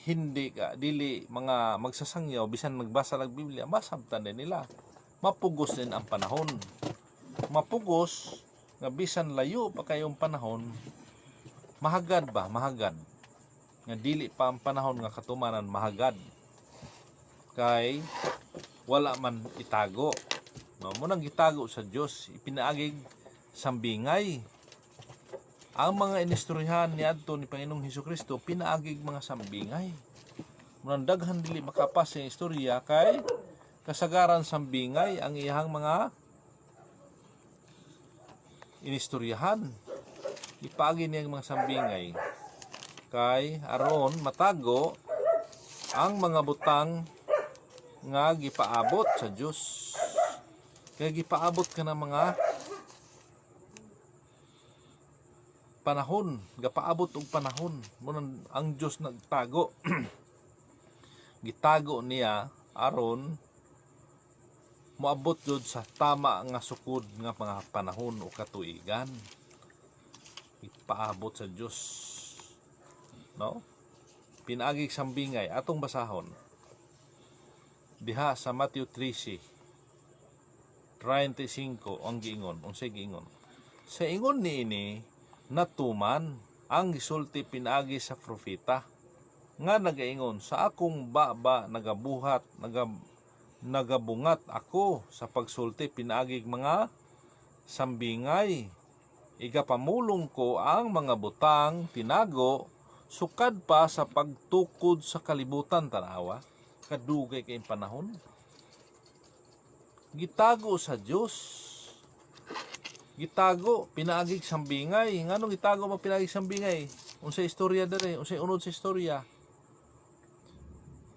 A: hindi ka dili mga magsasangyaw bisan magbasa ng Biblia masabtan din nila, mapugos din ang panahon, mapugos nga bisan layo pa kayong panahon mahagad nga dili pa ang panahon nga katumanan mahagad kay wala man itago, no? Munang gitago sa Dios ipinaagig sambingay. Ang mga inistoryahan ni adto ni Panginoong Hesukristo pinaagig mga sambingay. Munang daghan dili makapas sa istorya kay kasagaran sambingay ang iyang mga inistoryahan. Ipaagi niya ang mga sambingay kay aron matago ang mga butang nga gipaabot sa Dios. Kay gipaabot ka ng mga panahon, gapaabot og panahon munang ang Dios nagtago. Gitago niya aron moabot jud sa tama nga sukod nga mga panahon o katuigan. Ipaabot sa Dios, no? Pinaagig sambingay atong basahon diha sa Matthew 13:35 ang giingon, unsay giingon? Sa ingon niini natuman ang gisulti pinaagi sa propeta nga nagaingon sa akong baba nagabungat ako sa pagsulti pinaagig mga sambingay, igapamulong ko ang mga butang tinago sukad pa sa pagtukod sa kalibutan. Tanawa kadugay kay panahon gitago sa Dios, gitago pinaagig sambingay. Nganong gitago mo pinaagig sambingay? Unsay istorya dere, unsay unod sa istorya?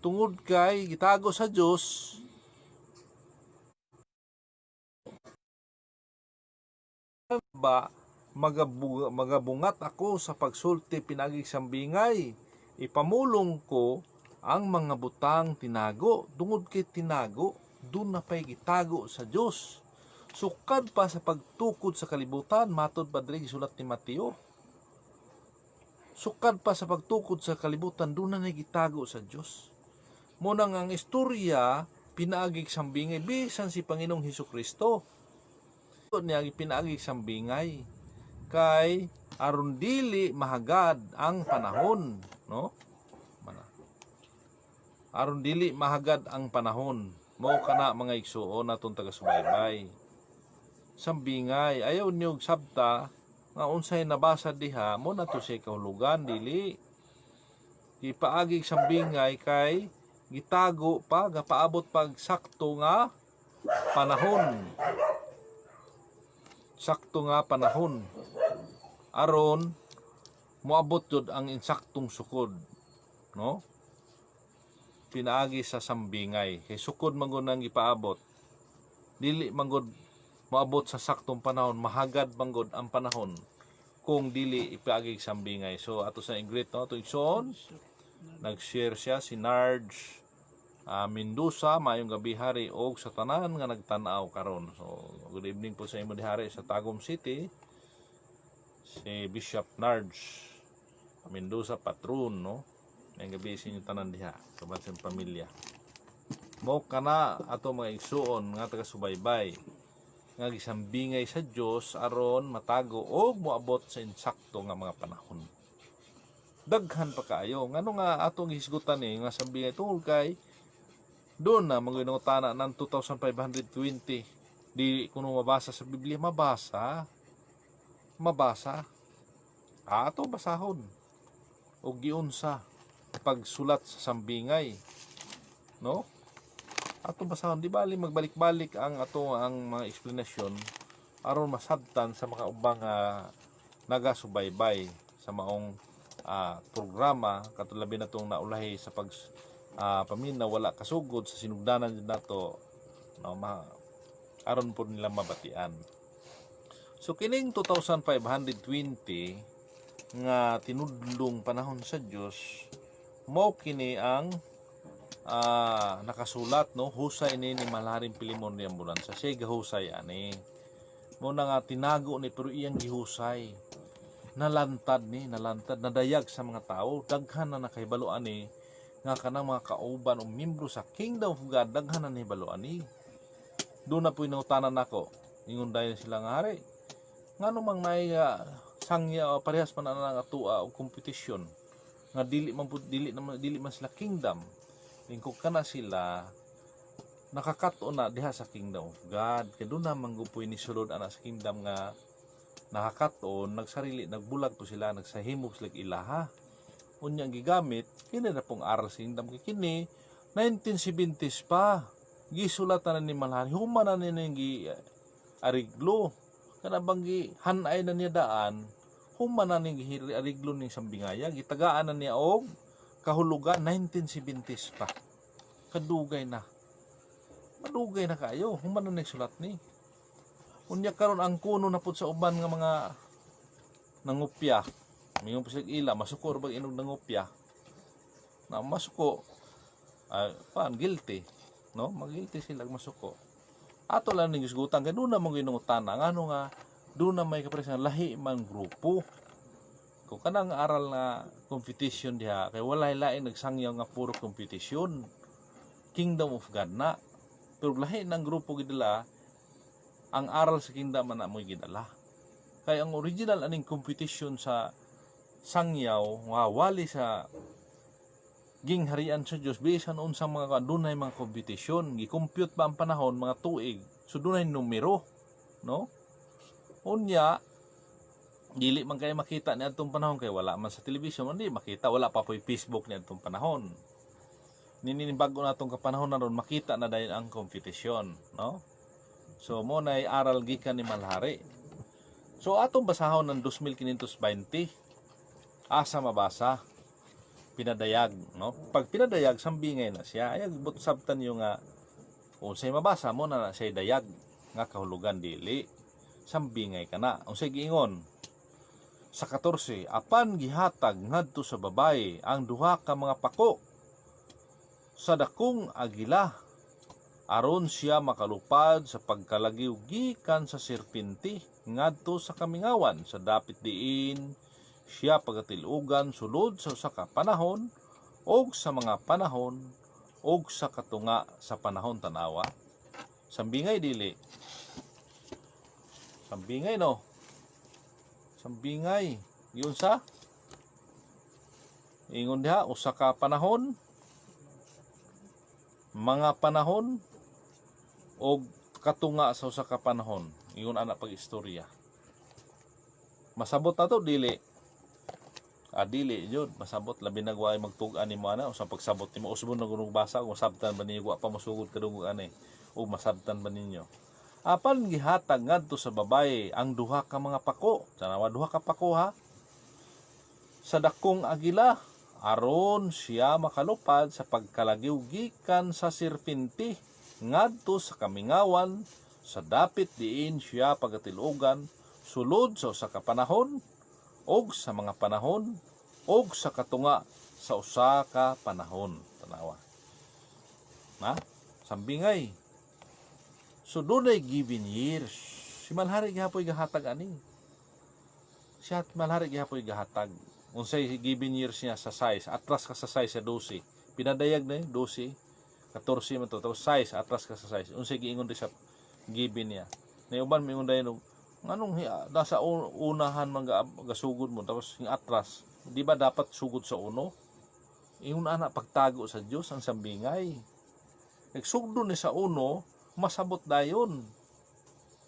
A: Tungod kay gitago sa Dios ba magabungat ako sa pagsulti pinaagig sambingay, ipamulong ko ang mga butang tinago. Tungod kay tinago dun na pay gitago sa Dios sukad pa sa pagtukod sa kalibutan, matod pa diri gisulat ni Mateo. Sukad pa sa pagtukod sa kalibutan, doon na gitago sa Dios. Munang ang istorya pinaagig sambingay bisan si Panginoong Hesukristo. Niya pinaagig sambingay kay aron dili mahagad ang panahon, no? Aron dili mahagad ang panahon. Mao kana mga igsuon natong taga-subaybay. Sambingay ayaw niyog sabta nga unsay nabasa diha mo na to siya kahulugan, dili ipaagig sambingay kay gitago pa gapaabot pag sakto nga panahon aron moabot jud ang insaktong sukod, no? Pinaagi sa sambingay kay sukod man gud nang gipaabot, dili man gud moabot sa saktong panahon, mahagad banggod ang panahon kung dili ipaagig sambingay. So ato sa Ingrid, no, ato igsoon nag-share siya si Narge Mendoza, mayong gabi hari og sa tanan nga nagtan-aw karon. So good evening po sa imo dihari sa Tagum City, si Bishop Narge Mendoza patron, no, mayong gabi sa inyo tanan diha kaban sa pamilya mo kana ato mga igsuon nga taga-subaybay nga gisambingay sa Dios aron matago og moabot sa insakto nga mga panahon. Daghan pa kaayo ngano nga atong hisgutan ni nga sambingay tungod kay doon na manginungtana ng 2,520. Di kuno mabasa sa Biblia, mabasa ato basahon o giunsa pagsulat sa sambingay, no? Ato basahon, di bali magbalik-balik ang mga eksplanasyon aron masabtan sa mga ubang nagasubaybay sa maong programa katulabi na itong naulahi sa paminaw wala kasugod sa sinugdanan din nato, no, aron po nila mabatian. So kining 2520 nga tinudlong panahon sa Dios mao kini ang nakasulat, no, husay ni Malharing Pilimon ni Ambulansa. Siya gahusay ani mo na nga tinago ni pero iyang gihusay, nalantad nadayag sa mga tao, daghan na nakahibaluan ni nga kanang mga kauban o membro sa Kingdom of God, daghan na nahibaluan ni. Doon na po inangutanan nako, ingon dahil sila nga hari ngano mang nay sangya o parehas man ana nga tua o kompetisyon nga dili man sila kingdom, lingkod kana sila nakakato na diha sa Kingdom of God. Kaya doon na manggupoy ni sulod ana sa kingdom nga nakakaton, nagsarili, nagbulag po sila, nagsahimog sila ilaha. Unyang gigamit, kini na pong aral sa kingdom. Kini, 1970s pa, gisulatan na ni Malhari, human na niya ariglo. Kana bang hanay na niya daan, human na niya ariglo ni Sambingaya, gitagaan na niya og kahulugan, 1970s pa. Kadugay na kayo, human na nagsulat ni. Unya karon ang kuno na pud sa uban nga mga nangupya, mingon pa sila ila masuko ra bang inog nangupya na masuko guilty, no, magilty sila masuko. Ato lang ning gisgutan kay doon na mo ginungutan ngano nga doon na may kapresan lahi man grupo. Kung kanang aral na competition diha kay walay lain nagsangyaw nga puro competition, Kingdom of God na, pero lahi ng grupo gidala ang aral sa kingdom na mo'y gidala. Kaya ang original aning competition sa sangyaw nga wali sa gingharian sa Dios bisan unsang mga dunay mga kompetisyon, gi-compute ba ang panahon mga tuig, so dunay numero, no? Unya dili man kay makita ni adtong panahon kay wala man sa television, hindi makita, wala pa po'y Facebook ni adtong panahon. Bago natong kapanahon na ron makita na dayon ang kompetisyon, no? So mo na aral gikan ni Malhari. So atong basahon ng 2520 asa mabasa pinadayag, no? Pag pinadayag sambingay na siya ay sabtan yung unsay mabasa mo na siya dayag nga kahulugan dili sambingay kana. Unsay giingon sa 14, apan gihatag ngadto sa babaye ang duha ka mga pako sa dakong agila aron siya makalupad sa pagkalagiw gikan sa serpente ngadto sa kamingawan, sa dapit diin siya pagatilugan sulod sa usa ka panahon og sa mga panahon og sa katunga sa panahon tanawa. Sambingay dili. Sambingay, no. Sambingay yun sa ingon diha usa ka panahon, mga panahon o katunga sa usa ka panahon. Ingon ana pag istorya. Masabot na to dili. Dili jud masabot labi nagway magtug-an nimo ana usa pagsabot nimo usbon na gunung basa kung sabtan ba ninyo wa pa masugod kadungog ani o masabtan ba ninyo. Apan gihatag ngadto sa babaye ang duha ka mga pako. Tanawa duha ka pako ha. Sa dakong agila aron siya makalupad sa pagkalagiw gikan sa serpente ngadto sa kamingawan, sa dapit diin siya pagatilugan sulod sa usa ka panahon og sa mga panahon og sa katunga sa usa ka panahon. Tanawa na sambingay. So dunay given years. Si Malhari gihapoy gahatag ani. Si Malhari gihapoy gahatag. Unsay given years niya sa size, atras ka sa size sa 12. Pinadayag na 12, 14 man to, tapos size, atras ka sa size. Unsay giingon di sa given niya. Na uban mingon dayon nganong nasa unahan man gasugod mo tapos yung atras, di ba dapat sugod sa uno? Ingon ana pagtago sa Dios ang sambingay. Nagsugdo ni sa uno, masabot dayon.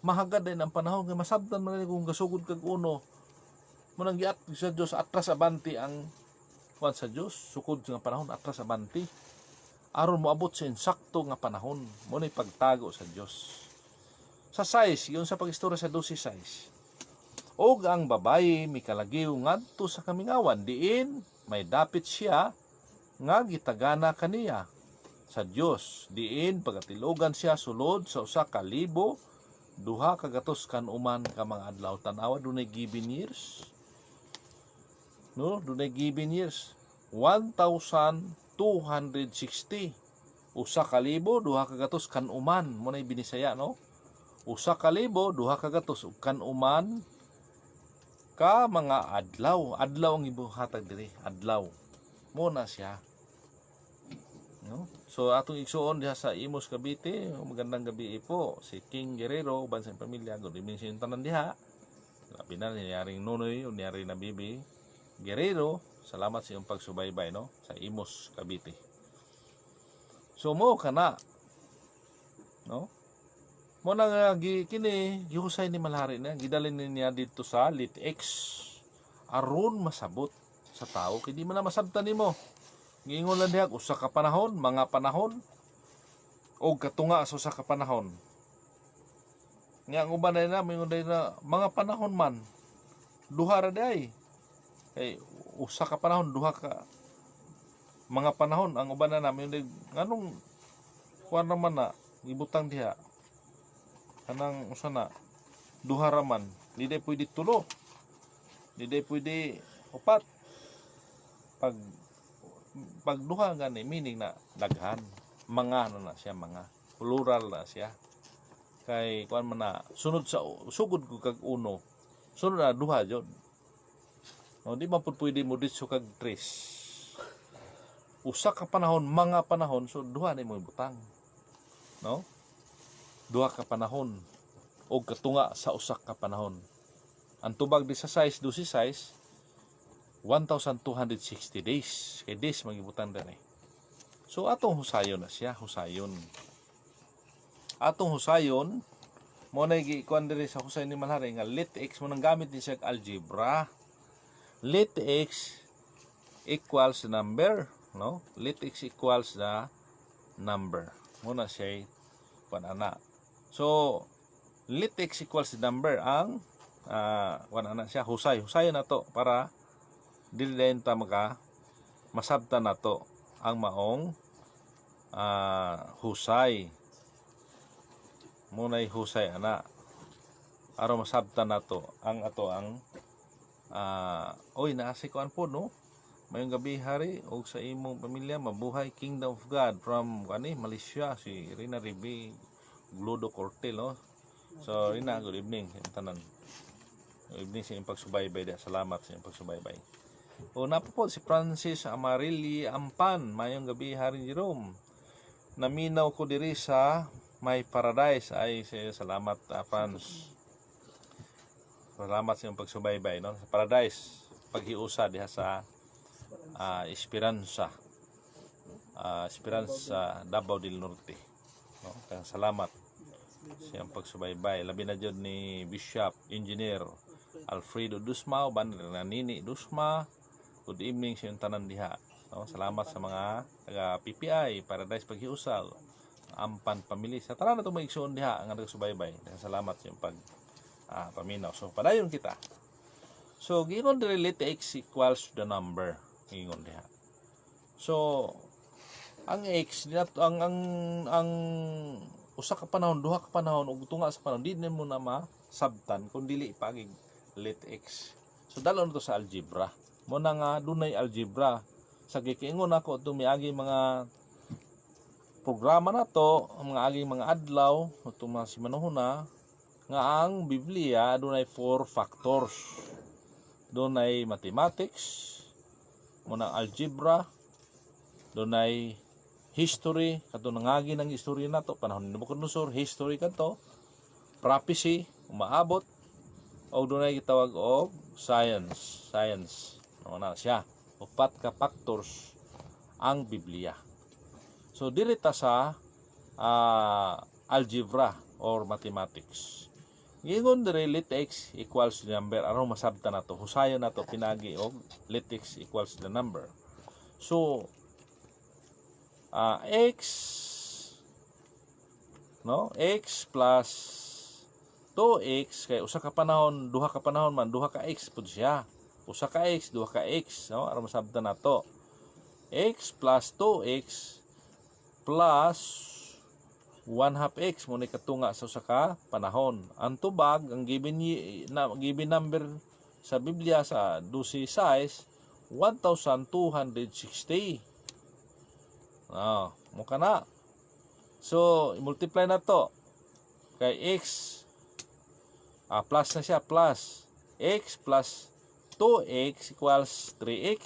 A: Mahagad din ang panahon kay masabtan man kung gasugod kag uno. Munang giat sa Dios atras abanti ang kuan sa Dios sukod nga panahon atras abanti aron moabot sa insakto nga panahon mo ni pagtago sa Dios. Sa 6 yun sa pagistorya sa 12:6. Og ang babayi mikalagiw ngadto sa kamingawan diin may dapit siya nga gitagana kaniya sa Dios diin pagatilogan siya sulod sa 1,200 kan uman ka mga adlaw. Tanawa dunay given years, no, dunay given years 1,260 1,200 kan uman mo na binisaya, no, 1,200 kan uman ka mga adlaw ang ibuhatag diri, adlaw mo na siya, no. So atong igsuon diha sa Imus, Cavite, magandang gabi po si King Guerrero bansang pamilya, good evening sa inyong tanan diha. Labi na niyaring Nunoy o niyari na Bibi Guerrero, salamat sa iyong pagsubaybay, no, sa Imus, Cavite. So mo kana, no, mo na nga kini gihusay ni malari na gidalin niya dito sa LitX aron masabot sa tao kay di man na masabtan nimo. Giingon lang diha usa ka panahon, mga panahon o katunga sa usa ka panahon. Nga ang uban na mingon na mga panahon man duha ra day. Kay usa ka panahon duha ka mga panahon ang uban na namin nganong kuan naman na gibutang diha kanang usa na duha ra man, di day pwede tulo, di day pwede upat. Pag duha gani meaning na daghan, mga na siya, mga plural na siya. Kay kuan man na sunod sa sugod ko kag uno, sunod na duha jud. No, di man pud pwede mo ditso kag tres. Usa ka panahon, mga panahon, so duha na mo ibutang, no? Duha ka panahon o katunga sa usak ka panahon. Ang tubag di sa 12:6 1,260 days. Kay days magibutan din eh. So atong husayon na siya, husayon. Atong husayon mo na gikuan diri sa husay ni Malhari nga LitX mo nang gamit ni siya algebra. LitX equals the number, no? LitX equals the number. Mo na siya kuan ana. So, LitX equals the number ang wala na siya, husay na to para dili dayon ta masabtan na to ang maong husay. Munay husay ana aron masabtan na to ang ato ang oy naasi kuan po, no. Mayong gabi hari og sa imong pamilya, mabuhay Kingdom of God from Malaysia, si Rina Ribi Gludo Cortel, no? So, Rina, good evening tanan. Good evening sa inyong pagsubaybay. Salamat sa inyong pagsubaybay. O napo po si Francis Amarilli Ampan, mayong gabi Haring Jerome. Naminaw ko diri sa My Paradise. Ay, salamat Franz. Salamat sa inyong pagsubaybay, no? Sa Paradise, paghiusa diha sa Esperanza. Esperanza Davao del Norte. No? Kaya salamat siyang pagsubaybay. Labi na dyan ni Bishop Engineer Alfredo Dusma o Nini Dusma. Good evening sa iyong tanan diha, no? Salamat sa mga taga PPI Paradise Paghiusal Ampan Pamili sa tanan na itong maigsoon diha ang nagsubaybay. Salamat sa iyong paminaw. So padayon kita. So giingon diri LitX equals the number, giingon diha. So ang x ang usa ka panahon, duha ka panahon ug tunga sa panahon di mo na masabtan kun dili pagig LitX. So dalon to sa algebra. Mo na nga dunay algebra sa gikingon ako itong miagi mga programa na to, mga aging mga adlaw itong mga simanhuna nga ang Biblia dunay 4 factors. Dunay mathematics, muna algebra, dunay history, kato nangagi ng history na to, panahon ni Nabucodonosor, history kato, prophecy, umaabot, o dunay gitawag og science. Na siya, upat ka factors ang Biblia. So diri ta sa algebra or mathematics. Giingon dire let x equals the number aron masabtan nato. Husayon nato pinagi og let x equals the number. So x no x plus 2x kay usa ka panahon, duha ka panahon man, duha ka x pud siya. Usa ka x, duha ka x, no? Aron masabtan nato. X plus 2x plus 1/2 x mo ni katunga sa usa ka panahon. Ang tubag, ang given number sa Biblia sa 12 size 1260. Mo kana. So, i-multiply na to. Kay x plus na siya, plus x plus 2x equals 3x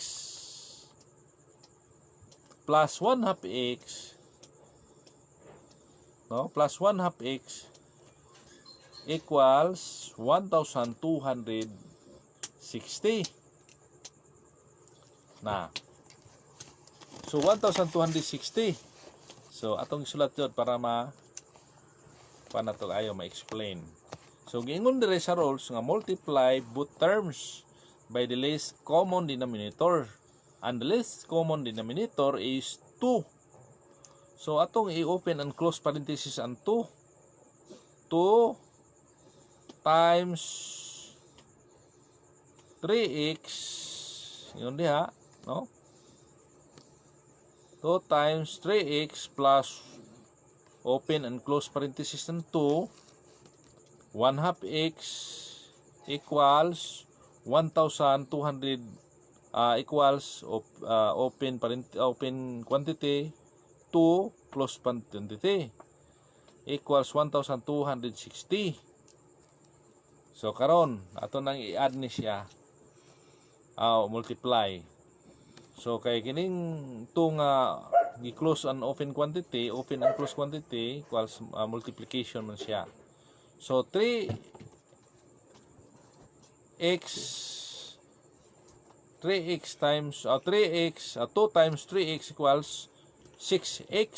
A: plus 1/2 x, no? Plus 1/2 x equals 1260. Na. So 1260. So atong isulat jud para nato ayo ma-explain. So giingon dire sa rules nga multiply both terms by the least common denominator. And the least common denominator is 2. So atong i-open and close parenthesis ang 2. 2 times 3x. Yun diha, no? 2 times 3x plus open and close parenthesis ng 2. 1/2 x equals 1,200 equals open quantity 2 close quantity equals 1,260. So karon ato nang i-add ni siya multiply. So kay kining 2 nga gi-close and open and close quantity equals multiplication man siya. So 3x times 3x 2 times 3x equals 6x.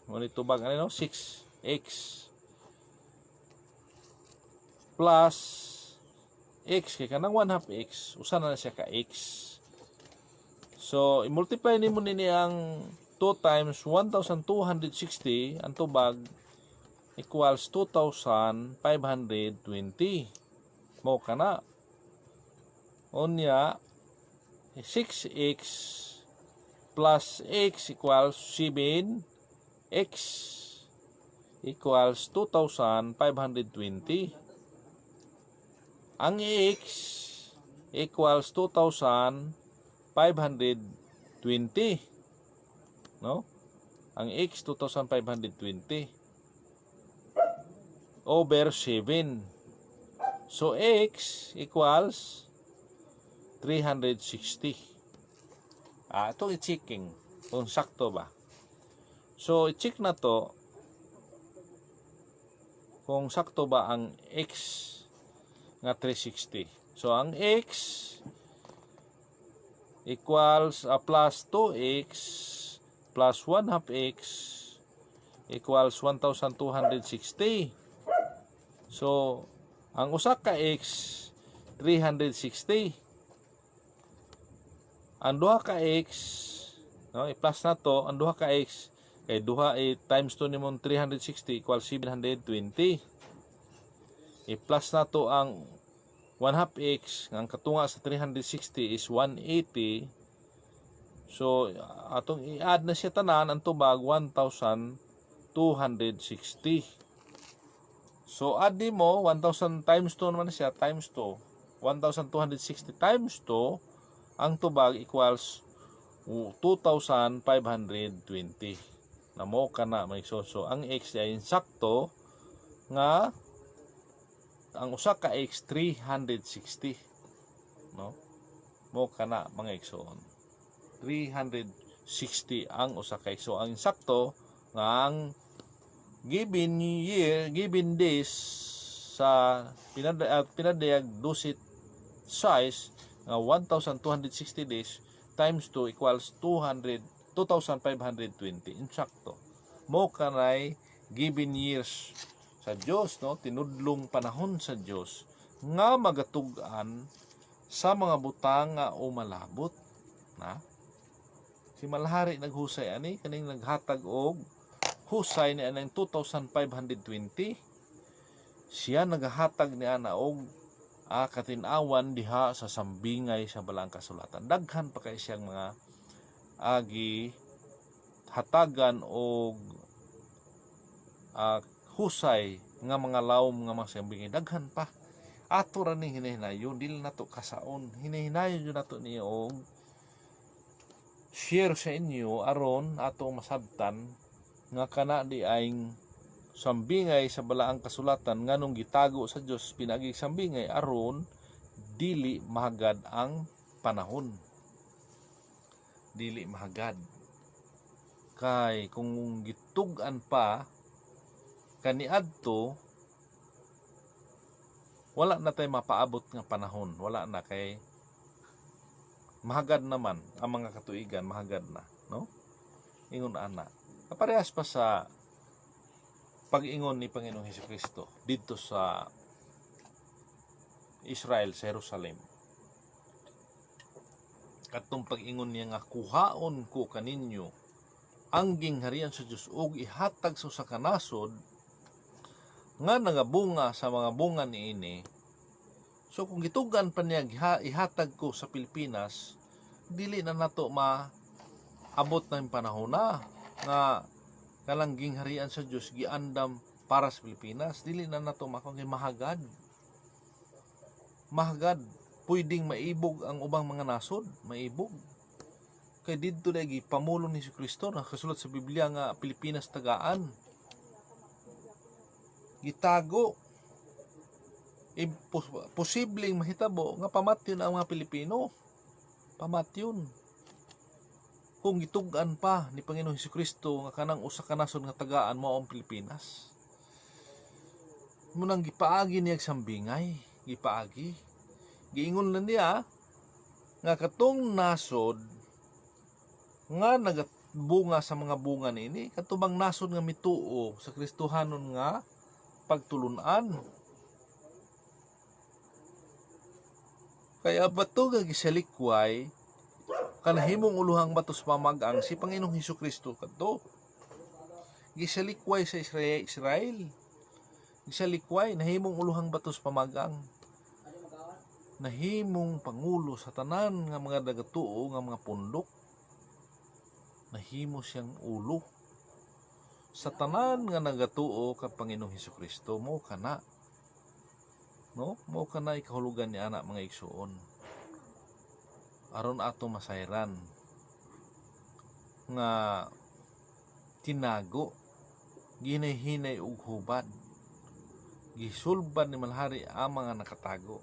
A: Ngunit tubag ano 6x plus x kay kanang 1/2 x usa na siya ka x. So i-multiply nimo nini ang 2 times 1260 ang tubag equals 2,520. Mo kana unya 6x plus x equals 7x equals 2,520. Ang x equals 2,520. No? Ang x 2,520 over 7. So x equals 360. Ito i-checking kung sakto ba. So i-check na to kung sakto ba ang x nga 360. So ang x equals plus 2x plus 1/2 x equals 1,260. So ang usa ka x 360. Ang duha ka x, no, i-plus na to, ang duha ka x kay duha times 2 nimong 360 equals 720. I-plus na to ang 1/2 x, ang katunga sa 360 is 180. So atong i-add na siya tanan ang tubag 1,260. So add mo 1,000 times 2 naman siya times 2. 1,260 times 2 ang tubag equals 2,520. Namo kana may so ang x ay insakto nga ang usa ka x 360. No? Mo kana mga igsoon. 360 ang usa ka x. So ang insakto nga ang given year, given days sa pinadayag dusit size nga 1,260 days times 2 equals 2,520. Insakto. Mo kanay given years sa Dios, no, tinudlong panahon sa Dios nga magatug-an sa mga butang nga umalabot na si Malhari naghusay ani kaning naghatag og husay ni anang 2,520. Siya naghatag ni ana og katin-awan diha sa sambingay sa Balang Kasulatan. Daghan pa kay siyang mga agi hatagan og husay nga mga lawom nga mga sambingay. Daghan pa. Ato ra ni hinahinayon, dili nato kasaon. Hinahinayon yun nato niyo og share sa inyo aron atong masabtan nga kana di aing sambingay sa Balaang Kasulatan nganong gitago sa Dios pinagi sambingay aron dili mahagad ang panahon. Dili mahagad. Kay kung gitug-an pa kaniadto wala na tay mapaabot nga panahon, wala na kay mahagad naman ang mga katuigan, mahagad na, no? Ingon ana. Kaparehas pa sa pag-ingon ni Panginoong Hesukristo dito sa Israel, sa Jerusalem. Katong pag-ingon niya nga kuhaon ko kaninyo ang gingharian sa Dios ug ihatag sa kanasod nga nagabunga sa mga bunga niini. So kung gitugan pa niya ihatag ko sa Pilipinas, dili na nato maabot na yung panahon na nga kalang gingharian sa Dios giandam para sa Pilipinas. Dili na nato mahagad. Mahagad. Pwedeng maibog ang ubang mga nasod, maibog. Kay didto lagi pamulong ni Jesucristo na kasulat sa Biblia nga Pilipinas tagaan. Gitago. Posibleng mahitabo nga pamatyon ang mga Pilipino. Pamatyon. Kung gitugan pa ni Panginoong Hesukristo nga kanang usa ka nasod nga tagaan mao ang Pilipinas. Munang gipaagi niya sambingay, gipaagi. Giingon na niya nga katong nasod nga nagbunga sa mga bunga nini katubang nasod nga mituo sa Kristohanon nga pagtulunan. Kaya bato nga gisalikway kanahimong uluhang batos pamagang si Panginoong Hesukristo kadto. Gisalikway sa Israel. Gisalikway nahimong uluhang batos pamagang. Nahimong pangulo sa tanan nga mga dagatuo nga mga pundok. Nahimo siyang ulo sa tanan nga nagatuo ka Panginoong Hesukristo mo kana. No? Mo kana ikahulugan ni anak mga igsuon. Aron ato masayran nga tinago ginay-hinay ug hubad. Gisulbad ni Malhari ang mga nakatago.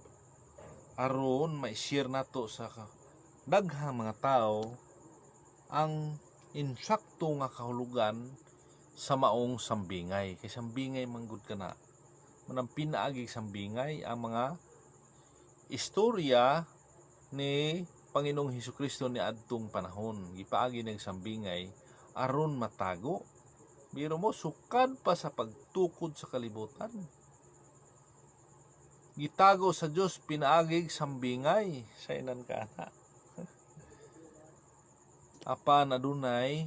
A: Aron ma-share nato sa daghang mga tao ang insakto nga kahulugan sa maong sambingay. Kay sambingay manggod kana. Manang pinaagi sambingay ang mga istorya ni Panginoong Hesukristo ni adtong panahon. Gipaagi ng sambingay aron matago. Biro mo sukad pa sa pagtukod sa kalibutan. Gitago sa Dios pinaagig sambingay sa inan kana. Apan adunay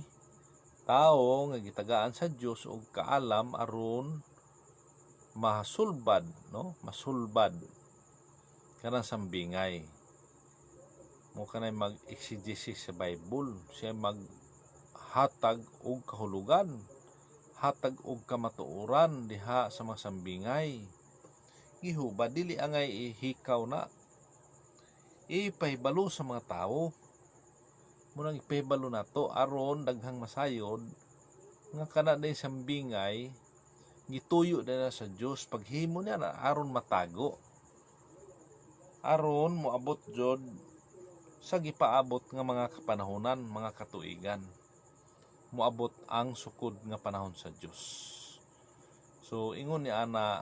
A: tao nga gitagaan sa Dios og kaalam aron masulbad, no? Masulbad kanang sambingay. Mo kanay mag-exegesis sa Bible, siya maghatag og kahulugan, hatag og kamatuoran diha sa mga sambingay. Gihubad dili angay ihikaw na. Ipahibalo sa mga tao. Munang ipahibalo nato aron daghang masayod nga kana day sambingay gituyo na sa Dios paghimo niya na aron matago. Aron moabot jud sa gipaabot nga mga kapanahonan, mga katuigan. Moabot ang sukod nga panahon sa Dios. So ingon ni ana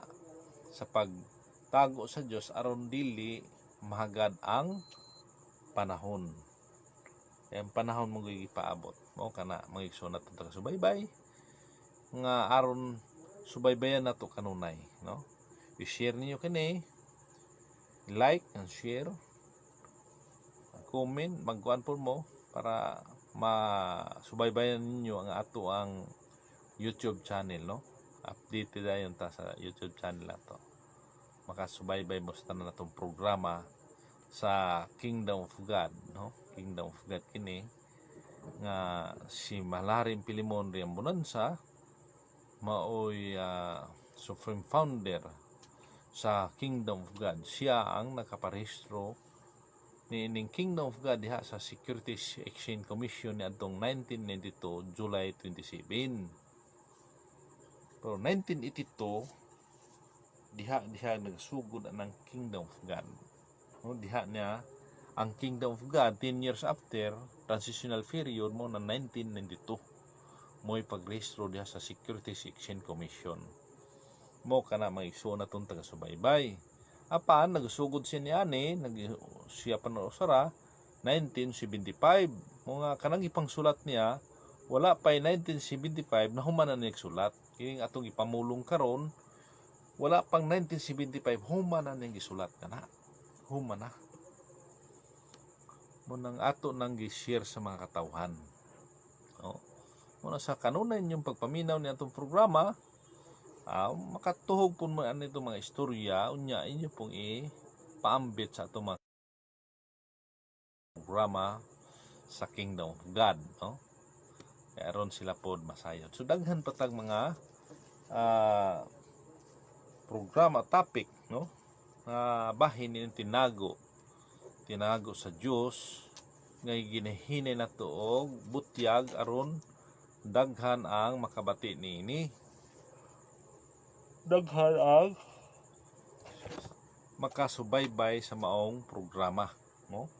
A: sa pagtago sa Dios aron dili mahagad ang panahon. Ang panahon mong gipaabot mo kana mga igsoon nato sa subaybay nga aron subaybayan nato kanunay, no? I-share niyo kini, like and share, comment, magkuan po mo para masubaybayan ninyo ang ato ang YouTube channel, no? Updated dayon ta sa YouTube channel nato. Makasubaybay mo sa tanan natong programa sa Kingdom of God, no? Kingdom of God kini nga si Malarim Pilimon Riambonanza maoy supreme founder sa Kingdom of God. Siya ang nakaparehistro niining Kingdom of God diha sa Securities Exchange Commission ni adtong 1992 July 27. Pero 1982 diha nagsugod ng Kingdom of God. No, diha niya ang Kingdom of God 10 years after transitional period mo na 1992 mo'y pagrehistro diha sa Securities Exchange Commission. Mo kana maigsuon natong taga-subaybay. Apan nagsugod siya niani, siya pa no usara 1975. Mga kanang ipangsulat niya wala pay 1975 na human na nagsulat. Kining atong ipamulong karon wala pang 1975 human na ning gisulat kana. Human na. Mo nang ato nang gi-share sa mga katawhan. Oh. Muna sa kanunay yung pagpaminaw ni atong programa, makatuhog po mo ano itong mga istorya, unya inyo pong i-paambit sa atong mga programa sa Kingdom of God, no? Kaya ron sila po masayod. So daghan patag mga programa, topic, no? Bahin ni tinago sa Dios ngay ginahinay na tuog butyag aron daghan ang makabati niini, daghan ang makasubaybay sa maong programa, no?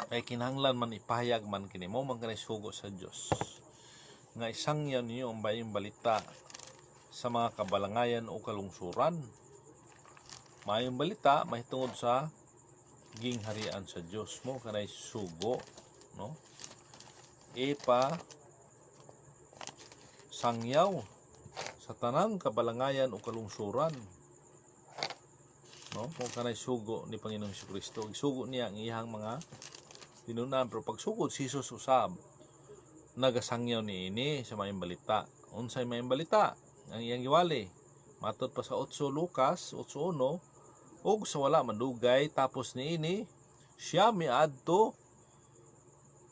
A: Kay kinahanglan man ipahayag man kini mo man kanay sugo sa Dios nga isangyan niyo ang bayong balita sa mga kabalangayan o kalungsuran. Mayong balita mahitungod sa gingharian sa Dios mo kanay sugo, no? Sangyaw sa tanang kabalangayan o kalungsuran, no? Kung kanay sugo ni Panginoong Jesucristo, isugo niya ang iyang mga tinunan. Pero pagsugod si Jesus usab nagasangyaw niini sa mayong balita. Unsay mayong balita? Ang iyang giwali matud pa sa 8 Lucas 8:1, og sa wala mandugay tapos niini siya miadto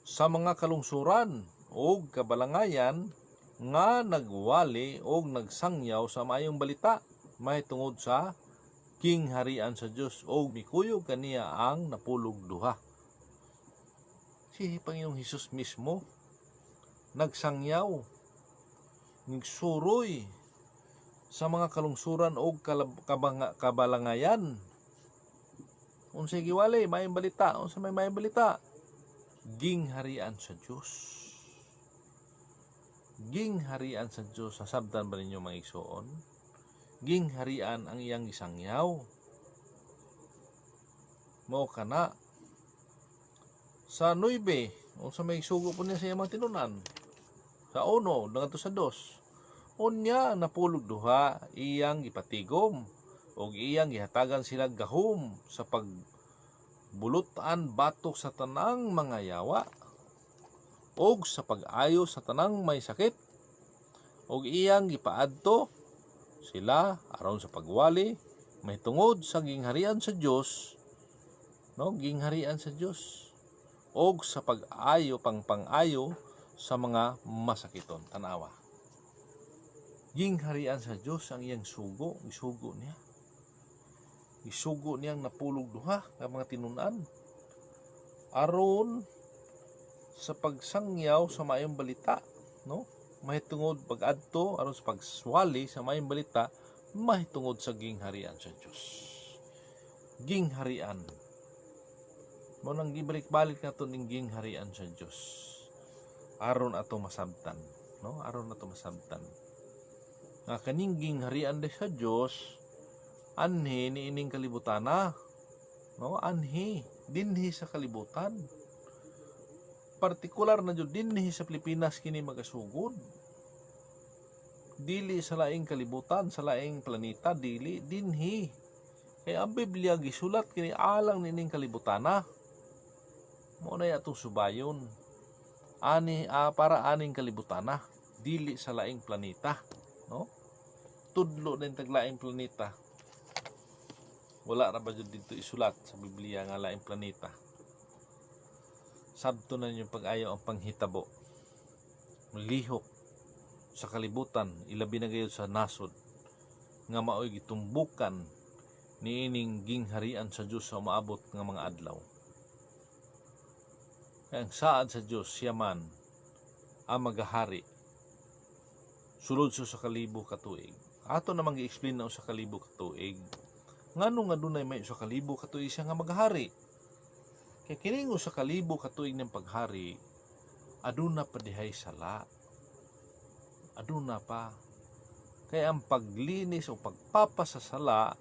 A: sa mga kalungsuran og kabalangayan nga nagwali og nagsangyaw sa mayong balita mahitungod sa kingharian sa Dios og mikuyog kaniya ang napulog duha. Si Panginoong Hesus mismo nagsangyaw, nagsuroy sa mga kalungsuran o kabalangayan. Unsay giwali mayong balita, unsay may mayong balita? Gingharian sa Dios. Gingharian sa Dios, sasabtan ba ninyo mga igsoon? Gingharian ang iyang isangyaw. Mao kana sa 9, unsa may sugo po niya sa iyang mga tinunan. Sa 1 dangadto sa 2, unya napulog duha iyang gipatigom og iyang gihatagan sila gahom sa pagbulutan batok sa tanang mga yawa og sa pag-ayo sa tanang may sakit og iyang gipaadto sila aron sa pagwali mahitungod sa gingharian sa Dios, no? Gingharian sa Dios og sa pag-ayo pang-ayo sa mga masakiton. Tanawa, gingharian sa Dios ang iyang sugo, isugo niya. Isugo niyang napulog duha ka mga tinunan aron sa pagsangyaw sa mayong balita, no? Mahitungod pag-adto aron sa pagswali sa mayong balita mahitungod sa gingharian sa Dios. Gingharian mo nang gibalik-balik nato ning gingharian sa Dios aron ato masabtan, no? Aron ato masabtan nga kaning gingharian sa Dios anhi niining kalibutana, no? Anhi dinhi sa kalibutan, partikular na jud dinhi sa Pilipinas kini magasugod. dili sa laing kalibutan, sa laing planeta, dili dinhi. Kaya ang Biblia gisulat kini alang nining kalibutana. Mo na atong subayon. Para aning kalibutana, dili sa laing planeta, no? Tudlo din taglaing planeta. Wala ra ba jud dito isulat sa Biblia nga laing planeta. Sabto na yung pag-ayaw ang panghitabo. Lihok sa kalibutan, ilabi na gayud sa nasod nga maoy gitumbukan niining gingharian sa Dios sa umaabot nga mga adlaw. Kaya ang saad sa Dios siya man ang magahari sulod sa kalibo ka tuig. Ato namang gi-explain na sa kalibo ka tuig. Ngano nga dunay may sa kalibo ka tuig siya nga magahari? Kaya kining sa kalibo ka tuig ng paghari, aduna pa dihay sala. Aduna pa. Kaya ang paglinis o pagpapasasala,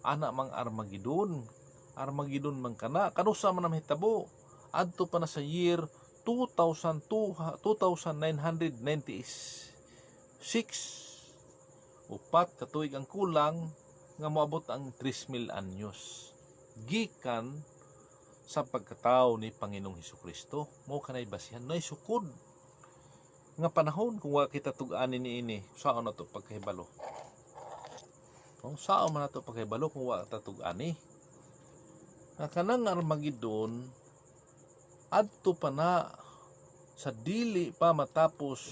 A: ana mang Armageddon. Armageddon man kana. Kanusa man ang hitabo. Adto pa na sa year 2996. Upat katuig ang kulang nga moabot ang 3,000 anyos. Gikan sa pagkatao ni Panginoong Hesukristo. Mo kanay basihan nay sukod nga panahon kung wa kita tug-ani niini. Saan na to pagkahibalo? Saan man na to pagkahibalo kung wa ta tug-ani? Nga kanang Armageddon adto pa na sa dili pa matapos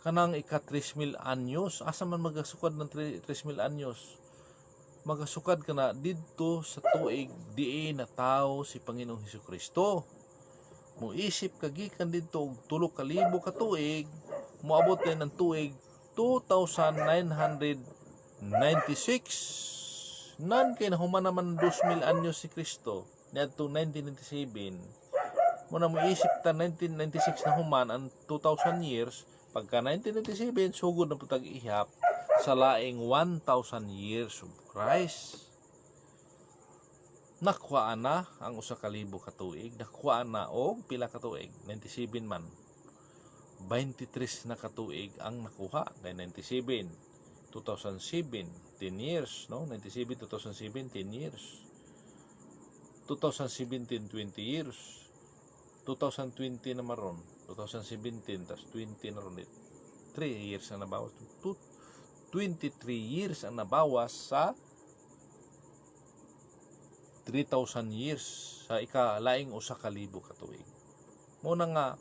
A: kanang ika 3,000 anyos. Asa man magasukad ng 3,000 anyos? Magasukad ka na dito sa tuig diin na tao si Panginoong Hesukristo. Muisip kagikan dito og 3,000 ka tuig, moabot din ng tuig 2,996. Nan kay nahuman naman 2,000 anyos si Kristo niadto 1997. Muna muisip ta 1996 na human ang 2,000 years, pagka 1997 sugod na putag ihap sa laing 1,000 years of Christ. Nakuha na ang usa ka libo ka tuig, nakuha na og pila ka tuig, 97 man. 23 na ka tuig ang nakuha kay 97, 2007, 10 years, no? 97, 2007, 10 years. 2017, 20 years. 2020 na maron, 2017 tas 20 na ron, 3 years ang nabawas. 23 years ang nabawas sa 3,000 years sa ikalaing usa ka libo ka tuig. Muna nga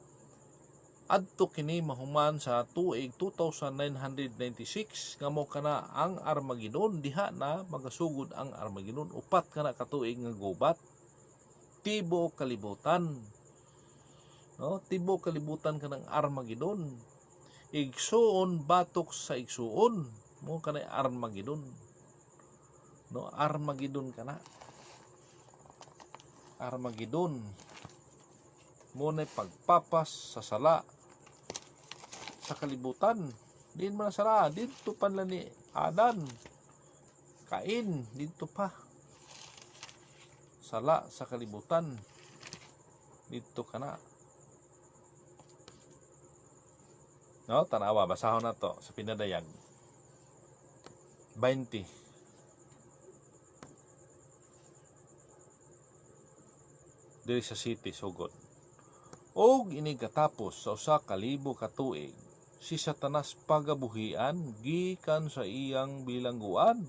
A: adto kini mahuman sa tuig 2,996 nga mo kana ang Armageddon. Diha na magasugod ang Armageddon. Upat kana ka tuig nga gubat. Tibo kalibutan. No, tibo kalibutan kanang Armageddon. Igsuon batok sa igsuon. Mo kanay Armageddon. No, Armageddon kana. Armageddon. Mo na pagpapas sa sala sa kalibutan. Din man sala dito panla ni Adan. Kain dito pa. Sala sa kalibutan. Dito kana. No, tanawa, basahon na to sa pinadayag. 20. Diri sa city, sugod. Og ini katapos sa usa ka libo ka tuig, si Satanas pagabuhian gikan sa iyang bilangguan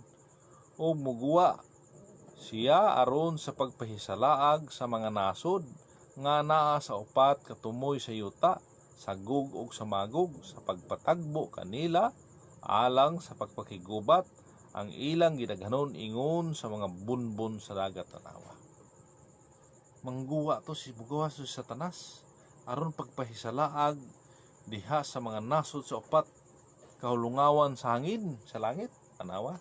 A: og muguwa siya aron sa pagpahisalaag sa mga nasod nga naa sa upat ka tumoy sa yuta, sagug og sa magog sa pagpatagbo kanila alang sa pagpakigubat ang ilang gidaghanon ingon sa mga bunbon sa dagat tanawa. Mangguwa to si Satanas aron pagpahisalaag diha sa mga nasod sa upat kahulungawan sa hangin sa langit tanawa.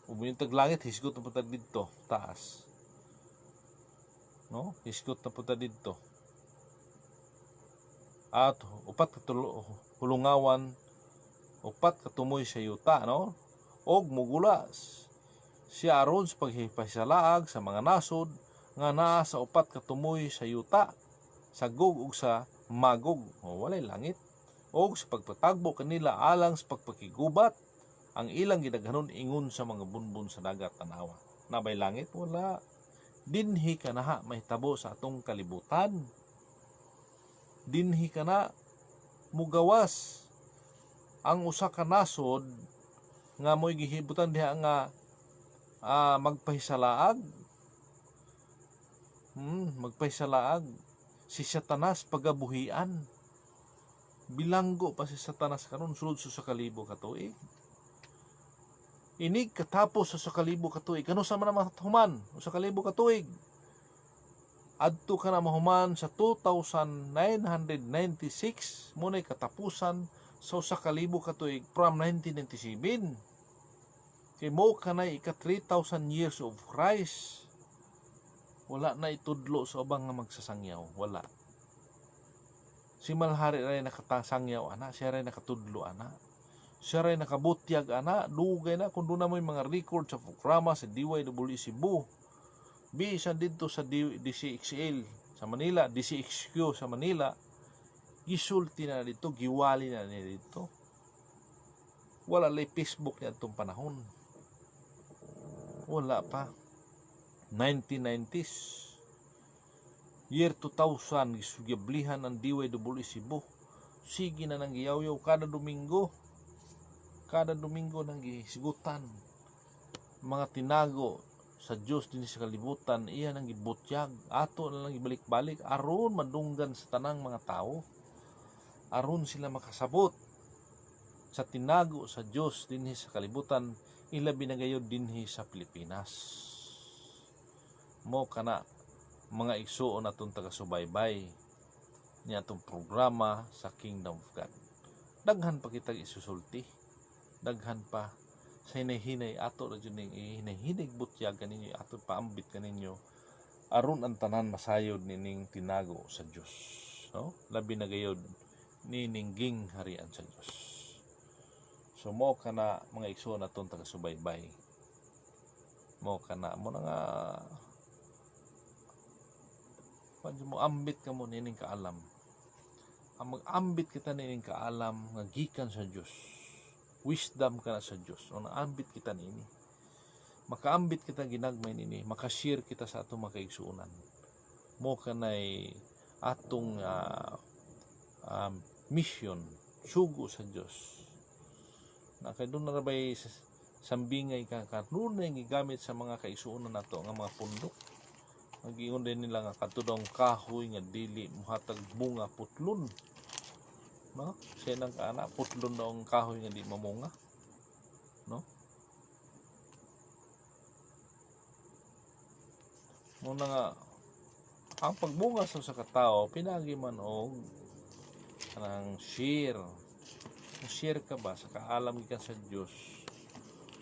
A: Ug yung taglangit hisgot na punta didto taas. No? Hisgot na punta didto. At upat hulungawan, upat katumoy sa yuta, no? Og mugulas siya aron sa paghipahisalaag sa mga nasod nga naa sa upat katumoy sa yuta, sagog ug sa magog. O, walay langit. o sa pagpatagbo kanila alang sa pagpakigubat ang ilang gidaghanon ingon sa mga bunbun sa dagat tanawa. Nabay langit wala. Dinhi kana mahitabo sa atong kalibutan. Dinhi kana mugawas ang usa ka nasod nga mo'y gihibutan diha nga magpahisalaag. Magpahisalaag. Si Satanas pagabuhian. Bilanggo pa si Satanas karon sulod sa kalibo ka tuig. Inig katapos sa kalibo ka tuig. Kano sa man human sa kalibo ka tuig? Adto ka na mahuman sa 2996 muna'y katapusan sa usa ka libo ka tuig from 1997. Kay mo ka na ika 3,000 years of Christ. Wala na itudlo sa ubang nga magsasangyaw. Wala. Si Malhari ray nakatasangyaw ana, siya ray nakatudlo ana. Siya ray nakabutyag ana, dugay na kung doon na mo yung mga record sa programa sa DYWE Cebu. Bisan dito sa DCXL sa Manila, DCXQ sa Manila, gisulti na dito, giwali na niya dito. Wala lay Facebook niya itong panahon. Wala pa. 1990s. Year 2000, gisugablihan ang DYWE Cebu. Sige na nang giyaw-yaw kada Domingo. Kada Domingo nang gisigutan. Mga tinago sa Diyos din sa kalibutan, iya nang gibutyag, ato na lang ibalik-balik, aron madunggan sa tanang mga tao, aron sila makasabot sa tinago sa Diyos din sa kalibutan, ilabi na gayud dinhi sa Pilipinas. Mo kana mga igsuon atong taga-subaybay niya atong programa sa Kingdom of God. Daghan pa kita isusulti, daghan pa sa hinay-hinay ato na dyan hinay-hinay butyag kaninyo ato paambit kaninyo aron ang tanan masayod nining tinago sa Diyos, no? Labi na gayod niningging harian sa Diyos. So mo kana mga igsoon atong taga-subaybay, mo kana mo na nga mo ambit ka mo nining kaalam, ang mag-ambit kita nining kaalam nga gikan sa Diyos. Wisdom ka na sa Diyos. O naambit kita nini. Makaambit kita ginagmay nini. Makashare kita sa atong makaigsuunan. Mo ka na'y atong mission. Sugo sa Diyos. Na kay doon na rabay sambingay ka. Doon na yung gigamit sa mga kaigsuunan nato nga mga pundok. Mag-iyon din nila nga katudong kahoy nga dili muhatag bunga putlon. No? Siya nang kaana, putlon na ang kahoy nga di mamunga. No? Muna nga, ang pagbunga sa katao, pinagi man og kanang share. Share ka ba sa kaalam gikan sa Dios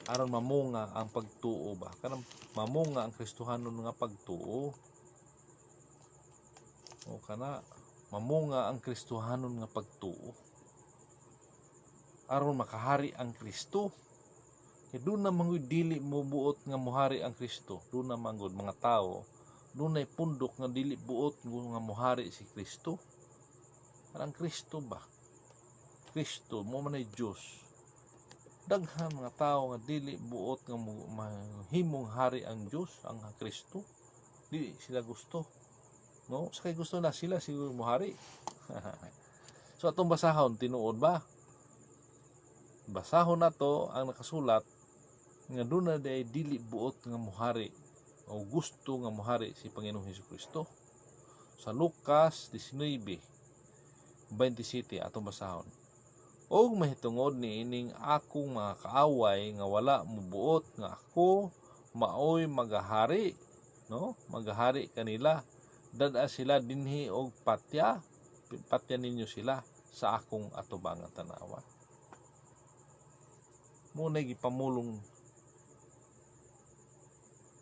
A: aron mamunga ang pagtuo ba? Kanang mamunga ang Kristohanon nga pagtuo. O kana mamunga ang Kristohanon nga pagtuo aron makahari ang Kristo. Kaya doon na manggod dili mo buot nga muhari ang Kristo. Doon na manggod mga tao, doon na pundok nga dili buot nga muhari si Kristo. Ang Kristo ba? Kristo mo man ay Diyos. Daghan mga tao nga dili buot nga mahimong hari ang Diyos, ang Kristo. Dili sila gusto. No? Sa kay gusto na sila siguro muhari. So atong basahon tinuod ba? Basahon na to ang nakasulat nga doon na day dili buot nga muhari o gusto nga muhari si Panginoong Hesukristo. Sa Lucas 19:27 atong basahon. Og mahitungod ni ining akong mga kaaway nga wala mubuot nga ako maoy magahari, no? Magahari kanila. Dada sila dinhi og patya ninyo sila sa akong atubangan tanawa. Muna gipamulong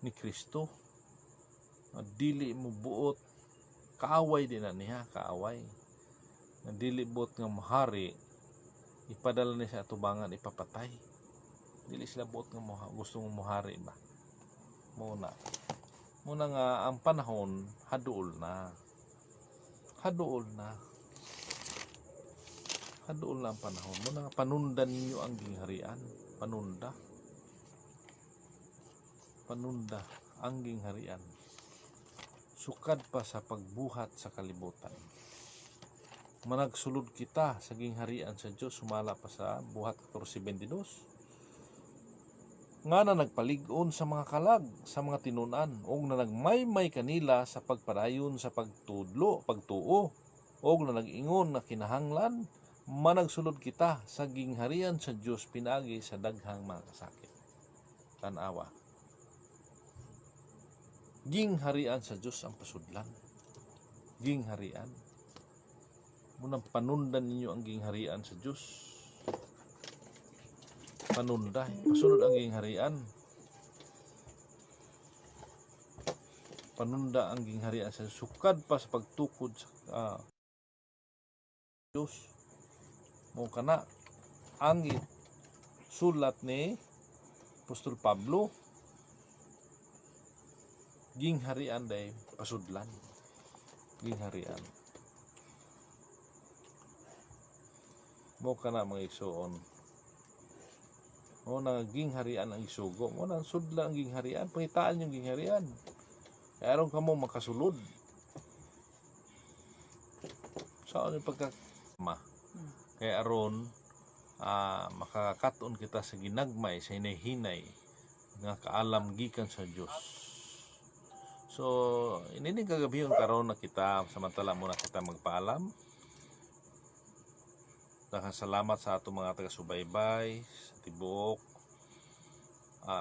A: ni Kristo dili mo buot kaaway din na niya, kaaway na dili buot nga mahari ipadala niya sa atubangan ipapatay. Dili sila buot nga gusto nga mahari ba. Muna nga ang panahon haduol na Kaduol na ang panahon mo na panundan ninyo ang gingharian. Panunda ang gingharian. Sukad pa sa pagbuhat sa kalibutan. Managsulod kita sa gingharian sa Dios, sumala pa sa buhat 14:22. Nga na nagpalig-on sa mga kalag, sa mga tinunan, og na nagmaymay kanila sa pagpadayon sa pagtuo, og na nag-ingon na kinahanglan, managsulod kita sa gingharian sa Dios pinagi sa daghang mga kasakit. Tanawa. Gingharian sa Dios ang pasudlan. Gingharian. Munang panundan ninyo ang gingharian sa Dios. Panunda, pasunod ang gingharian. Panunda ang gingharian sa sukad pa sa pagtukod sa Dios. Mo kana ang sulat ni Apostol Pablo. Gingharian day pasudlan. Gingharian. Mo kana mga igsoon. Mo na gingharian ang isugo. Mo na sudlan ang gingharian. Pangitaan yung gingharian. Kaya aron ka mo makasulod. Saan yung pagkakama? Kaya aron makakaton kita sa ginagmay, sa hinay-hinay nga kaalam gikan sa Dios. So, inining kagabiyon karon na kita, samantala muna kita magpaalam. Salamat sa atong mga taga-subaybay sa tibuok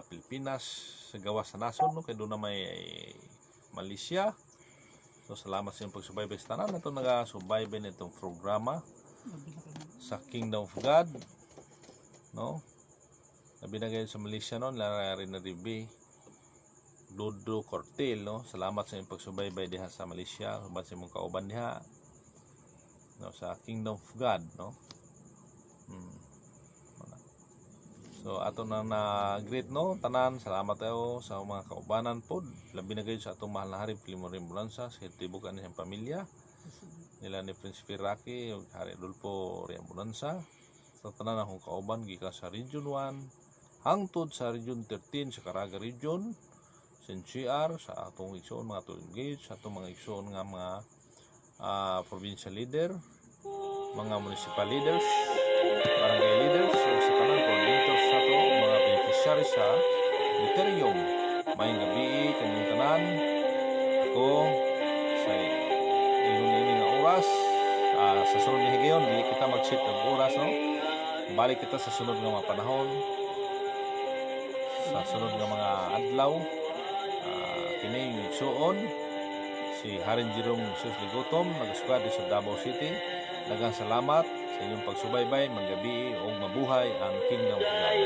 A: Pilipinas, sa gawas sa nason, no? Kaya doon na may Malaysia. So, salamat sa inyong pagsubaybay sa tanan. Ito nagasubaybay na itong programa sa Kingdom of God, no? Nabinagay sa Malaysia noon, Larry na Ribi, Dodo Cortel, no? Salamat sa inyong pagsubaybay diha sa Malaysia, sabat sa imong kauban diha, no? Sa Kingdom of God, no? So ato na na-greet, no? Tanan, salamat tayo sa mga kaubanan pod. Labi na kayo sa atong mahal na hari Filimon Rembulansa, sa tibukan niyang pamilya nila ni Prince Firaki, Hari Dulpo Rembulansa, sa tanan akong kauban gikan sa Region 1 hangtod sa Region 13 sa Caraga Region, sa NCR, sa atong igsoon mga engage, sa atong mga igsoon nga mga provincial leader, mga municipal leaders, barangay leaders, sa tanan coordinators sa ato, mga beneficiaries sa Ethereum. Mayong gabi kanyang tanan. Ako sa inyong nga oras, sa sunod na higayon, dili kita mag-set ng oras, no? Balik kita sa sunod nga mga panahon, sa sunod nga mga adlaw. Kini yung igsoon si Haring Jerome Sus Ligotom, nagasukad sa Davao City. Daghang salamat sa inyong pagsubaybay, magabi o mabuhay ang Kingdom of God.